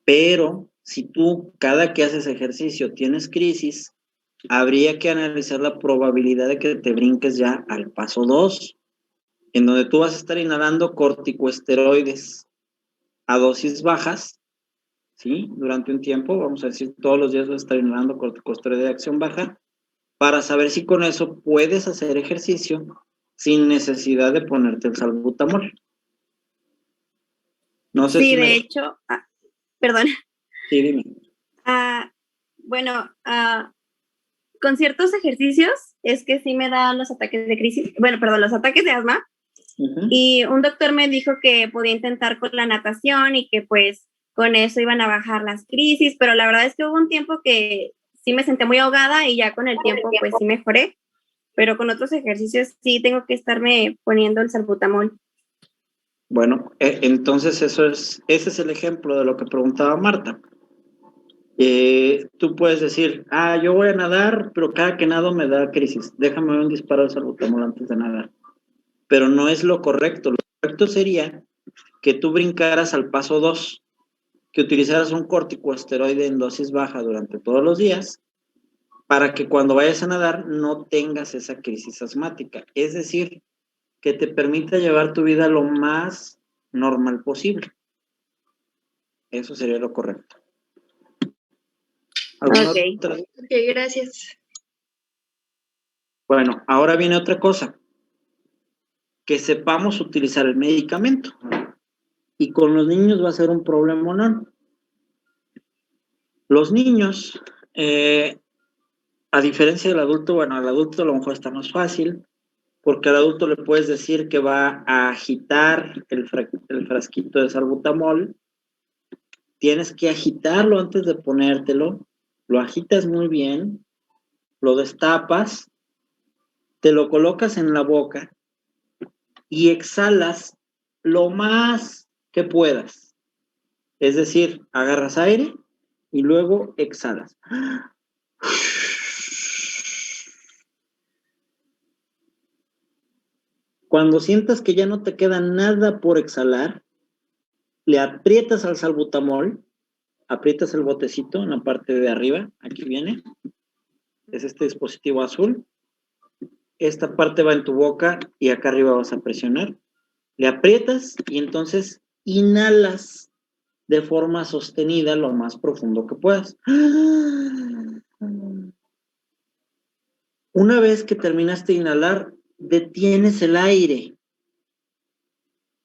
Pero si tú cada que haces ejercicio tienes crisis, habría que analizar la probabilidad de que te brinques ya al paso 2, en donde tú vas a estar inhalando corticosteroides a dosis bajas, ¿sí? Durante un tiempo, vamos a decir, todos los días vas a estar inhalando corticosteroide de acción baja, para saber si con eso puedes hacer ejercicio sin necesidad de ponerte el salbutamol. No sé Sí, si de hecho, perdón. Sí, dime. Bueno, con ciertos ejercicios es que sí me dan los ataques de crisis, los ataques de asma. Uh-huh. Y un doctor me dijo que podía intentar con la natación y que pues con eso iban a bajar las crisis, pero la verdad es que hubo un tiempo que sí me senté muy ahogada y ya con el tiempo pues sí mejoré, pero con otros ejercicios sí tengo que estarme poniendo el salbutamol. Bueno, entonces ese es el ejemplo de lo que preguntaba Marta. Tú puedes decir, yo voy a nadar, pero cada que nado me da crisis. Déjame un disparo de salbutamol antes de nadar. Pero no es lo correcto. Lo correcto sería que tú brincaras al paso 2, que utilizaras un corticosteroide en dosis baja durante todos los días, para que cuando vayas a nadar no tengas esa crisis asmática. Es decir, que te permita llevar tu vida lo más normal posible. Eso sería lo correcto. ¿Alguna Ok. otra? Ok, gracias. Bueno, ahora viene otra cosa. Que sepamos utilizar el medicamento. Y con los niños va a ser un problema, ¿no? Los niños, a diferencia del adulto, bueno, al adulto a lo mejor está más fácil, porque al adulto le puedes decir que va a agitar el frasquito de salbutamol. Tienes que agitarlo antes de ponértelo, lo agitas muy bien, lo destapas, te lo colocas en la boca y exhalas lo más que puedas. Es decir, agarras aire y luego exhalas. Cuando sientas que ya no te queda nada por exhalar, le aprietas al salbutamol, aprietas el botecito en la parte de arriba, aquí viene, es este dispositivo azul. Esta parte va en tu boca y acá arriba vas a presionar. Le aprietas y entonces inhalas de forma sostenida lo más profundo que puedas. Una vez que terminaste de inhalar, detienes el aire.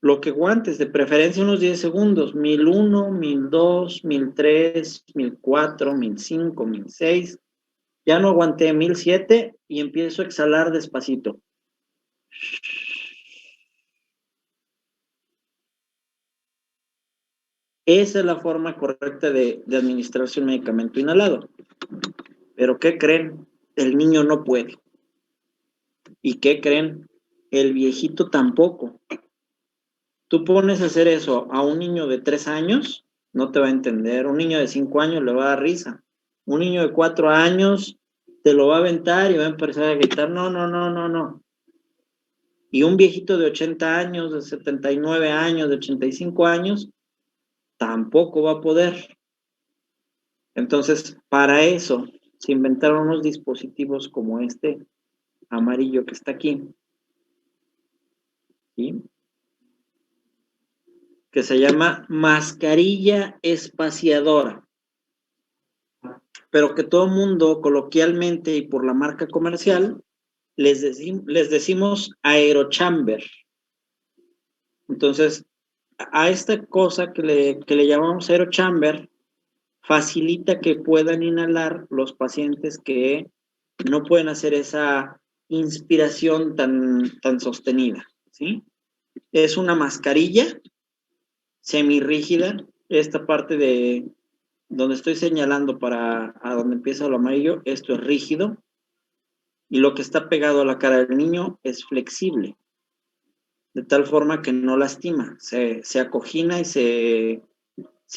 Lo que aguantes, de preferencia unos 10 segundos. 1001, 1002, 1003, 1004, 1005, 1006. Ya no aguanté 1007 y empiezo a exhalar despacito. Esa es la forma correcta de administrarse un medicamento inhalado. Pero ¿qué creen? El niño no puede. ¿Y qué creen? El viejito tampoco. Tú pones a hacer eso a un niño de 3 años, no te va a entender. Un niño de 5 años le va a dar risa. Un niño de 4 años te lo va a aventar y va a empezar a gritar, no, no, no, no, no. Y un viejito de 80 años, de 79 años, de 85 años, tampoco va a poder. Entonces, para eso se inventaron unos dispositivos como este amarillo que está aquí, ¿sí? Que se llama mascarilla espaciadora, pero que todo el mundo coloquialmente y por la marca comercial les decimos aerochamber. Entonces, a esta cosa que le llamamos aerochamber, facilita que puedan inhalar los pacientes que no pueden hacer esa inspiración tan sostenida, ¿sí? Es una mascarilla semirrígida, esta parte de donde estoy señalando para a donde empieza lo amarillo, esto es rígido, y lo que está pegado a la cara del niño es flexible, de tal forma que no lastima, se acogina y se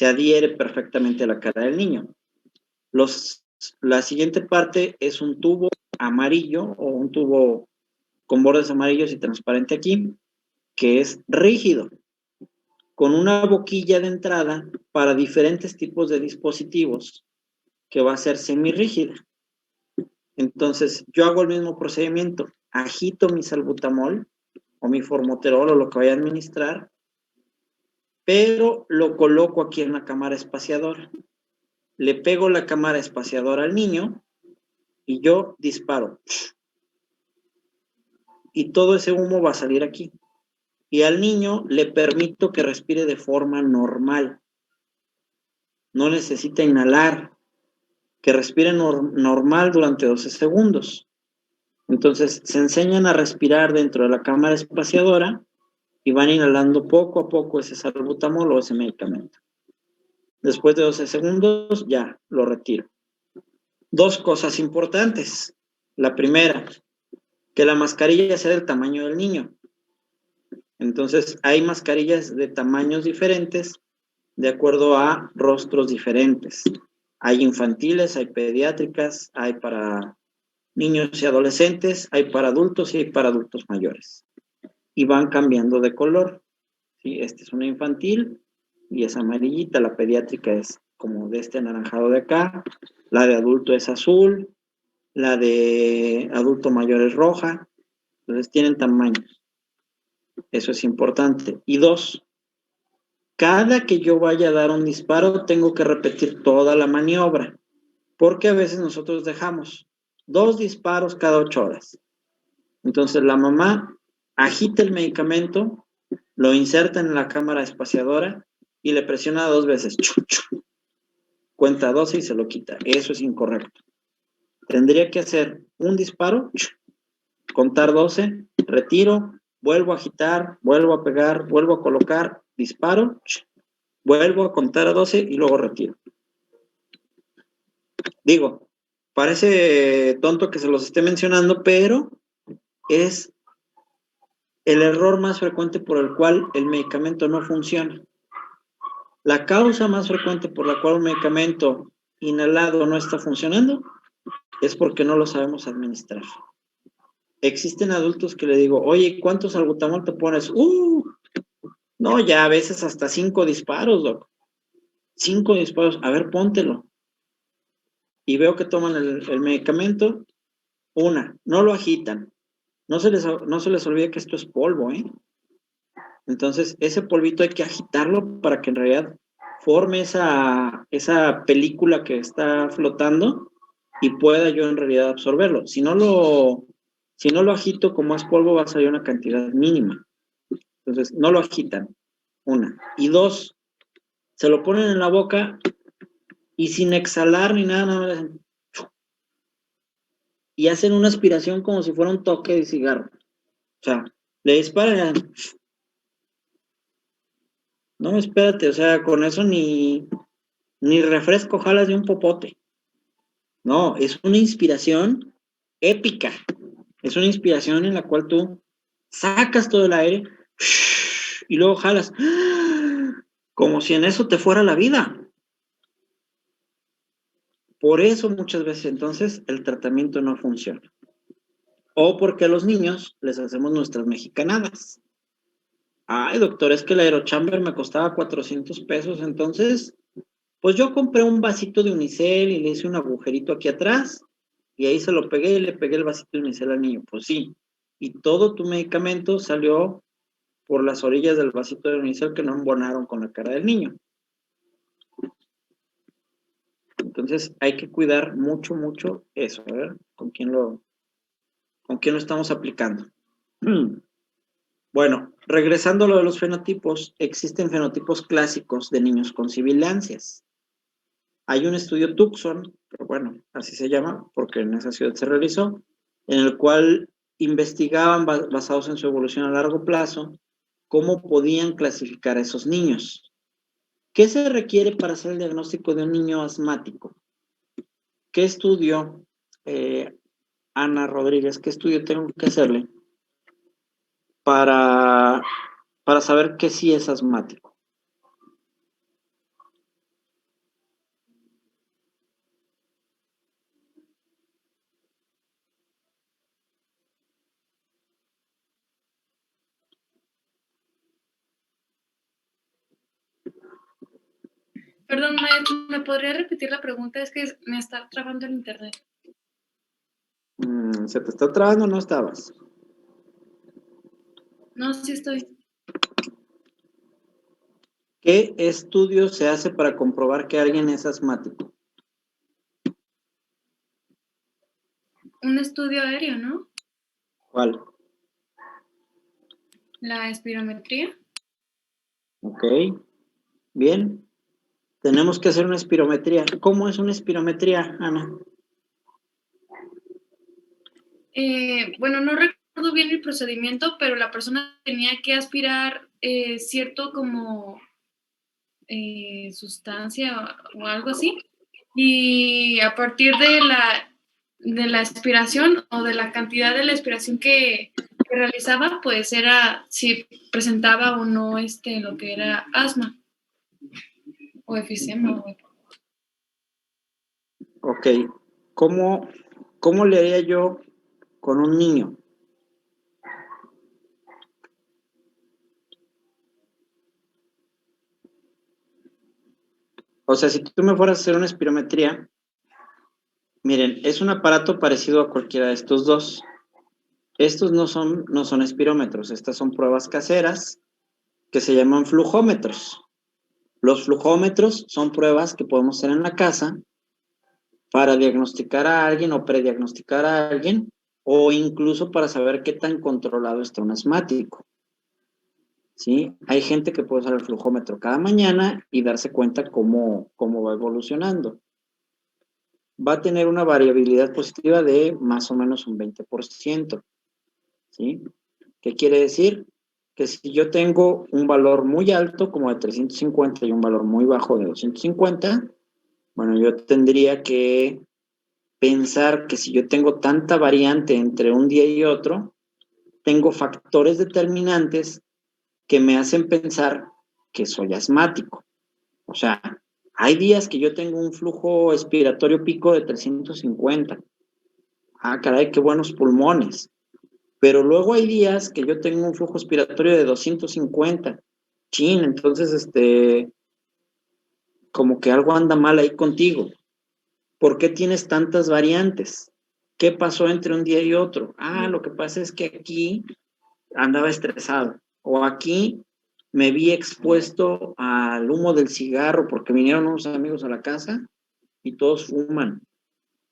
adhiere perfectamente a la cara del niño. La siguiente parte es un tubo amarillo o un tubo con bordes amarillos y transparente aquí, que es rígido, con una boquilla de entrada para diferentes tipos de dispositivos, que va a ser semirrígida. Entonces, yo hago el mismo procedimiento, agito mi salbutamol o mi formoterol o lo que vaya a administrar, pero lo coloco aquí en la cámara espaciadora. Le pego la cámara espaciadora al niño y yo disparo. Y todo ese humo va a salir aquí. Y al niño le permito que respire de forma normal. No necesita inhalar, que respire normal durante 12 segundos. Entonces, se enseñan a respirar dentro de la cámara espaciadora y van inhalando poco a poco ese salbutamol o ese medicamento. Después de 12 segundos, ya, lo retiro. Dos cosas importantes. La primera, que la mascarilla sea del tamaño del niño. Entonces, hay mascarillas de tamaños diferentes de acuerdo a rostros diferentes. Hay infantiles, hay pediátricas, hay para niños y adolescentes, hay para adultos y hay para adultos mayores. Y van cambiando de color. ¿Sí? Esta es una infantil y es amarillita, la pediátrica es como de este anaranjado de acá, la de adulto es azul, la de adulto mayor es roja, entonces tienen tamaños. Eso es importante. Y 2, cada que yo vaya a dar un disparo, tengo que repetir toda la maniobra, porque a veces nosotros dejamos 2 disparos cada 8 horas. Entonces la mamá agita el medicamento, lo inserta en la cámara espaciadora y le presiona 2 veces. Chu, chu. Cuenta 12 y se lo quita. Eso es incorrecto. Tendría que hacer un disparo, chu, contar 12, retiro, vuelvo a agitar, vuelvo a pegar, vuelvo a colocar, disparo, chu, vuelvo a contar a 12 y luego retiro. Digo, parece tonto que se los esté mencionando, pero es el error más frecuente por el cual el medicamento no funciona. La causa más frecuente por la cual un medicamento inhalado no está funcionando es porque no lo sabemos administrar. Existen adultos que le digo, oye, ¿cuántos salbutamol te pones? No, ya a veces hasta 5 disparos, doc. 5 disparos, a ver, póntelo. Y veo que toman el medicamento, no lo agitan. No se les olvide que esto es polvo, ¿eh? Entonces, ese polvito hay que agitarlo para que en realidad forme esa película que está flotando y pueda yo en realidad absorberlo. Si no lo agito, como es polvo, va a salir una cantidad mínima. Entonces, no lo agitan, 1. Y 2, se lo ponen en la boca y sin exhalar ni nada, y hacen una aspiración como si fuera un toque de cigarro. O sea, le disparan y no, espérate, o sea, con eso ni refresco jalas de un popote. No, es una inspiración épica. Es una inspiración en la cual tú sacas todo el aire y luego jalas como si en eso te fuera la vida. Por eso muchas veces entonces el tratamiento no funciona. O porque a los niños les hacemos nuestras mexicanadas. Ay, doctor, es que el aerochamber me costaba 400 pesos, entonces, pues yo compré un vasito de unicel y le hice un agujerito aquí atrás, y ahí se lo pegué y le pegué el vasito de unicel al niño. Pues sí, y todo tu medicamento salió por las orillas del vasito de unicel que no embonaron con la cara del niño. Entonces hay que cuidar mucho, mucho eso, ¿verdad? ¿Con quién lo estamos aplicando? Bueno, regresando a lo de los fenotipos, existen fenotipos clásicos de niños con sibilancias. Hay un estudio Tucson, pero bueno, así se llama, porque en esa ciudad se realizó, en el cual investigaban, basados en su evolución a largo plazo, cómo podían clasificar a esos niños. ¿Qué se requiere para hacer el diagnóstico de un niño asmático? ¿Qué estudio, Ana Rodríguez, qué estudio tengo que hacerle para saber que sí es asmático? Perdón, maestro, ¿me podría repetir la pregunta? Es que me está trabando el internet. ¿Se te está trabando o no estabas? No, sí estoy. ¿Qué estudio se hace para comprobar que alguien es asmático? Un estudio aéreo, ¿no? ¿Cuál? La espirometría. Ok, bien. Tenemos que hacer una espirometría. ¿Cómo es una espirometría, Ana? Bueno, no recuerdo bien el procedimiento, pero la persona tenía que aspirar cierto como sustancia o algo así. Y a partir de la aspiración o de la cantidad de la aspiración que realizaba, pues era si presentaba o no lo que era asma o efisema. Ok, ¿cómo le haría yo con un niño? O sea, si tú me fueras a hacer una espirometría, miren, es un aparato parecido a cualquiera de estos dos. Estos no son espirómetros, estas son pruebas caseras que se llaman flujómetros. Los flujómetros son pruebas que podemos hacer en la casa para diagnosticar a alguien o prediagnosticar a alguien, o incluso para saber qué tan controlado está un asmático. ¿Sí? Hay gente que puede usar el flujómetro cada mañana y darse cuenta cómo va evolucionando. Va a tener una variabilidad positiva de más o menos un 20%. ¿Sí? ¿Qué quiere decir? Que si yo tengo un valor muy alto, como de 350, y un valor muy bajo de 250, bueno, yo tendría que pensar que si yo tengo tanta variante entre un día y otro, tengo factores determinantes que me hacen pensar que soy asmático. O sea, hay días que yo tengo un flujo expiratorio pico de 350. Ah, caray, qué buenos pulmones. Pero luego hay días que yo tengo un flujo expiratorio de 250. Chin, entonces, como que algo anda mal ahí contigo. ¿Por qué tienes tantas variantes? ¿Qué pasó entre un día y otro? Ah, lo que pasa es que aquí andaba estresado. O aquí me vi expuesto al humo del cigarro porque vinieron unos amigos a la casa y todos fuman.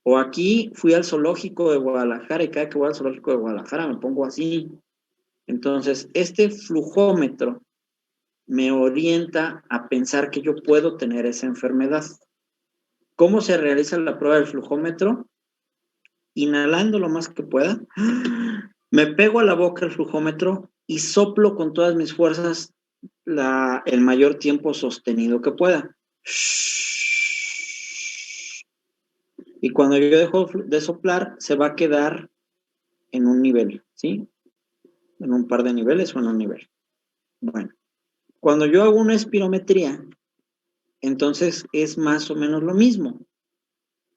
O aquí fui al zoológico de Guadalajara y cada que voy al zoológico de Guadalajara me pongo así. Entonces, este flujómetro me orienta a pensar que yo puedo tener esa enfermedad. ¿Cómo se realiza la prueba del flujómetro? Inhalando lo más que pueda, me pego a la boca el flujómetro y soplo con todas mis fuerzas el mayor tiempo sostenido que pueda. Y cuando yo dejo de soplar, se va a quedar en un nivel, ¿sí? En un par de niveles o en un nivel. Bueno, cuando yo hago una espirometría, entonces es más o menos lo mismo.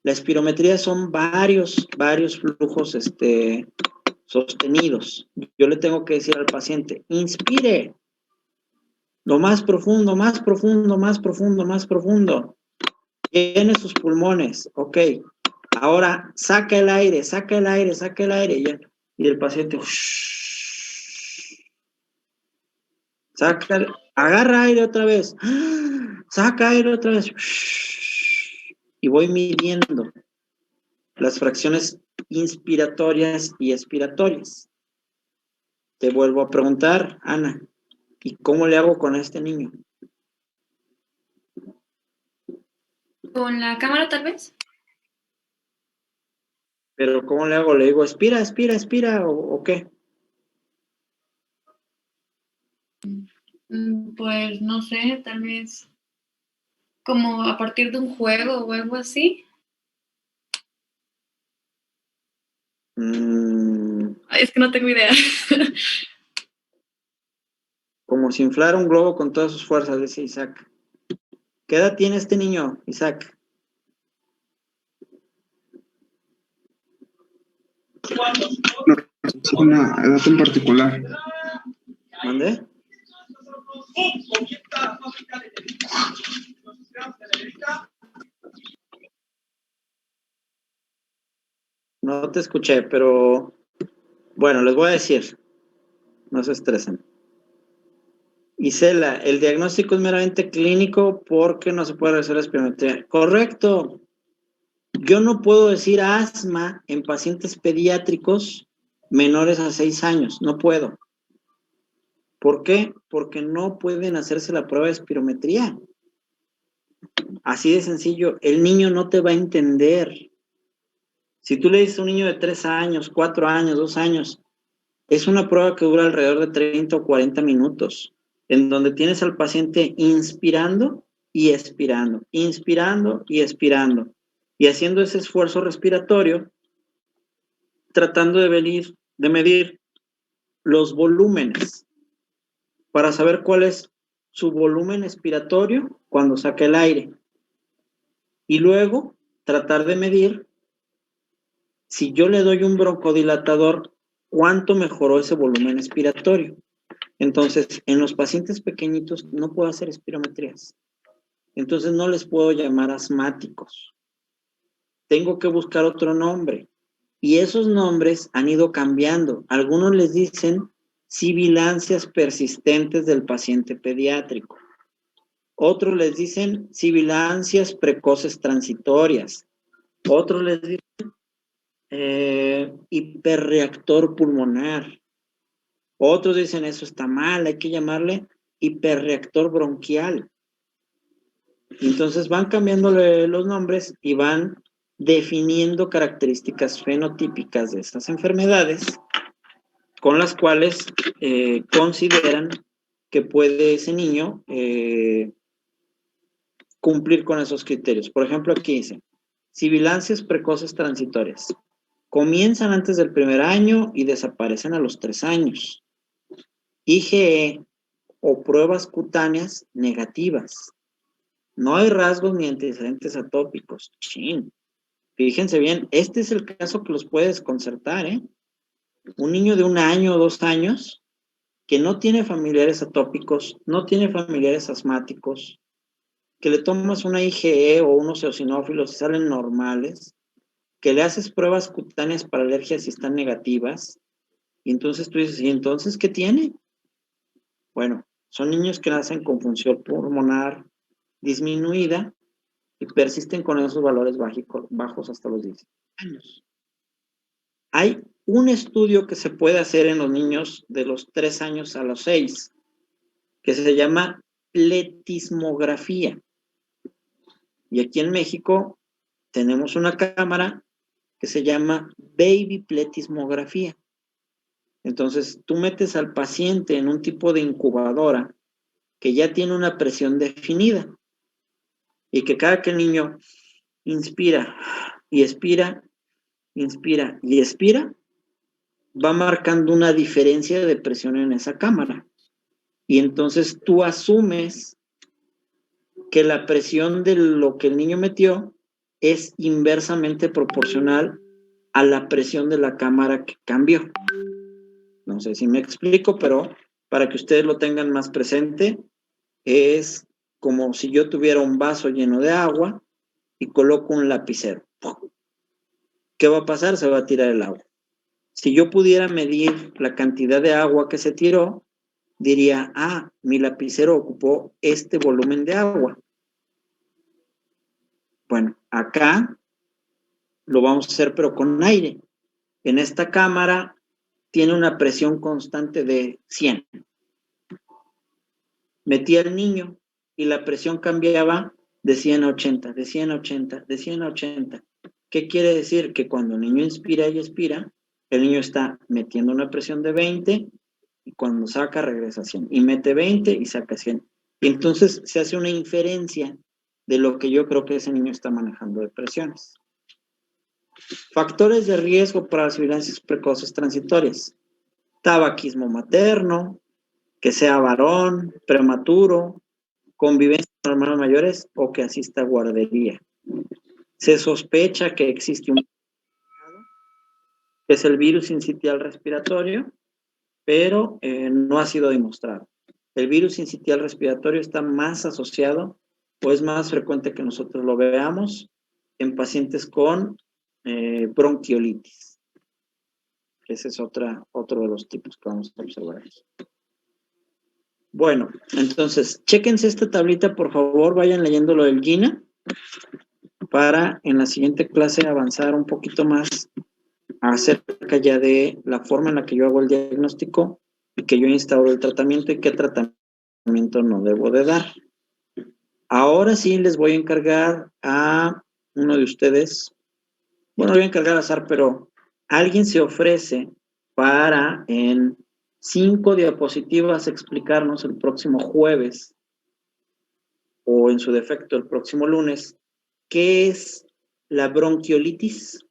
La espirometría son varios flujos sostenidos. Yo le tengo que decir al paciente, inspire lo más profundo, más profundo, más profundo, más profundo. Llene sus pulmones, ok. Ahora saca el aire, saca el aire, saca el aire. Y el paciente, agarra aire otra vez, saca aire otra vez. Y voy midiendo las fracciones inspiratorias y expiratorias. Te vuelvo a preguntar, Ana, ¿y cómo le hago con este niño? ¿Con la cámara tal vez? Pero ¿cómo le hago? ¿Le digo, expira, expira, expira o qué? Pues no sé, tal vez como a partir de un juego o algo así. Es que no tengo idea. Como si inflara un globo con todas sus fuerzas, dice Isaac. ¿Qué edad tiene este niño, Isaac? Una edad en particular. ¿Mande? No te escuché, pero bueno, les voy a decir. No se estresen. Isela, el diagnóstico es meramente clínico porque no se puede realizar la espirometría. Correcto. Yo no puedo decir asma en pacientes pediátricos menores a 6 años. No puedo. ¿Por qué? Porque no pueden hacerse la prueba de espirometría. Así de sencillo. El niño no te va a entender. Si tú le dices a un niño de 3 años, 4 años, 2 años, es una prueba que dura alrededor de 30 o 40 minutos, en donde tienes al paciente inspirando y expirando, inspirando y expirando, y haciendo ese esfuerzo respiratorio, tratando de medir los volúmenes para saber cuál es su volumen expiratorio cuando saca el aire. Y luego tratar de medir si yo le doy un broncodilatador, cuánto mejoró ese volumen expiratorio. Entonces, en los pacientes pequeñitos no puedo hacer espirometrías. Entonces, no les puedo llamar asmáticos. Tengo que buscar otro nombre. Y esos nombres han ido cambiando. Algunos les dicen sibilancias persistentes del paciente pediátrico. Otros les dicen sibilancias precoces transitorias. Otros les dicen hiperreactor pulmonar. Otros dicen eso está mal, hay que llamarle hiperreactor bronquial. Entonces van cambiándole los nombres y van definiendo características fenotípicas de estas enfermedades con las cuales consideran que puede ese niño cumplir con esos criterios. Por ejemplo, aquí dice, sibilancias precoces transitorias. Comienzan antes del 1er año y desaparecen a los 3 años. IgE o pruebas cutáneas negativas. No hay rasgos ni antecedentes atópicos. Chin. Fíjense bien, este es el caso que los puede desconcertar, ¿eh? Un niño de 1 año o 2 años que no tiene familiares atópicos, no tiene familiares asmáticos, que le tomas una IgE o unos eosinófilos y salen normales, que le haces pruebas cutáneas para alergias y están negativas, y entonces tú dices, ¿y entonces qué tiene? Bueno, son niños que nacen con función pulmonar disminuida y persisten con esos valores bajos hasta los 10 años. Hay un estudio que se puede hacer en los niños de los 3 años a los 6, que se llama pletismografía. Y aquí en México tenemos una cámara que se llama baby pletismografía. Entonces, tú metes al paciente en un tipo de incubadora que ya tiene una presión definida y que cada que el niño inspira y expira, inspira y expira, va marcando una diferencia de presión en esa cámara. Y entonces tú asumes que la presión de lo que el niño metió es inversamente proporcional a la presión de la cámara que cambió. No sé si me explico, pero para que ustedes lo tengan más presente, es como si yo tuviera un vaso lleno de agua y coloco un lapicero. ¿Qué va a pasar? Se va a tirar el agua. Si yo pudiera medir la cantidad de agua que se tiró, diría, mi lapicero ocupó este volumen de agua. Bueno, acá lo vamos a hacer, pero con aire. En esta cámara tiene una presión constante de 100. Metí al niño y la presión cambiaba de 100 a 80, de 100 a 80, de 100 a 80. ¿Qué quiere decir? Que cuando el niño inspira y expira, el niño está metiendo una presión de 20 y cuando saca regresa a 100. Y mete 20 y saca 100. Y entonces se hace una inferencia de lo que yo creo que ese niño está manejando de presiones. Factores de riesgo para las sibilancias precoces transitorias. Tabaquismo materno, que sea varón, prematuro, convivencia con hermanos mayores o que asista a guardería. Se sospecha que existe que es el virus sincitial respiratorio, pero no ha sido demostrado. El virus sincitial respiratorio está más asociado o es más frecuente que nosotros lo veamos en pacientes con bronquiolitis. Ese es otro de los tipos que vamos a observar aquí. Bueno, entonces, chéquense esta tablita, por favor, vayan leyendo lo del GINA para en la siguiente clase avanzar un poquito más acerca ya de la forma en la que yo hago el diagnóstico y que yo instauro el tratamiento y qué tratamiento no debo de dar. Ahora sí les voy a encargar a uno de ustedes, bueno, voy a encargar al azar, pero alguien se ofrece para en 5 diapositivas explicarnos el próximo jueves o en su defecto el próximo lunes qué es la bronquiolitis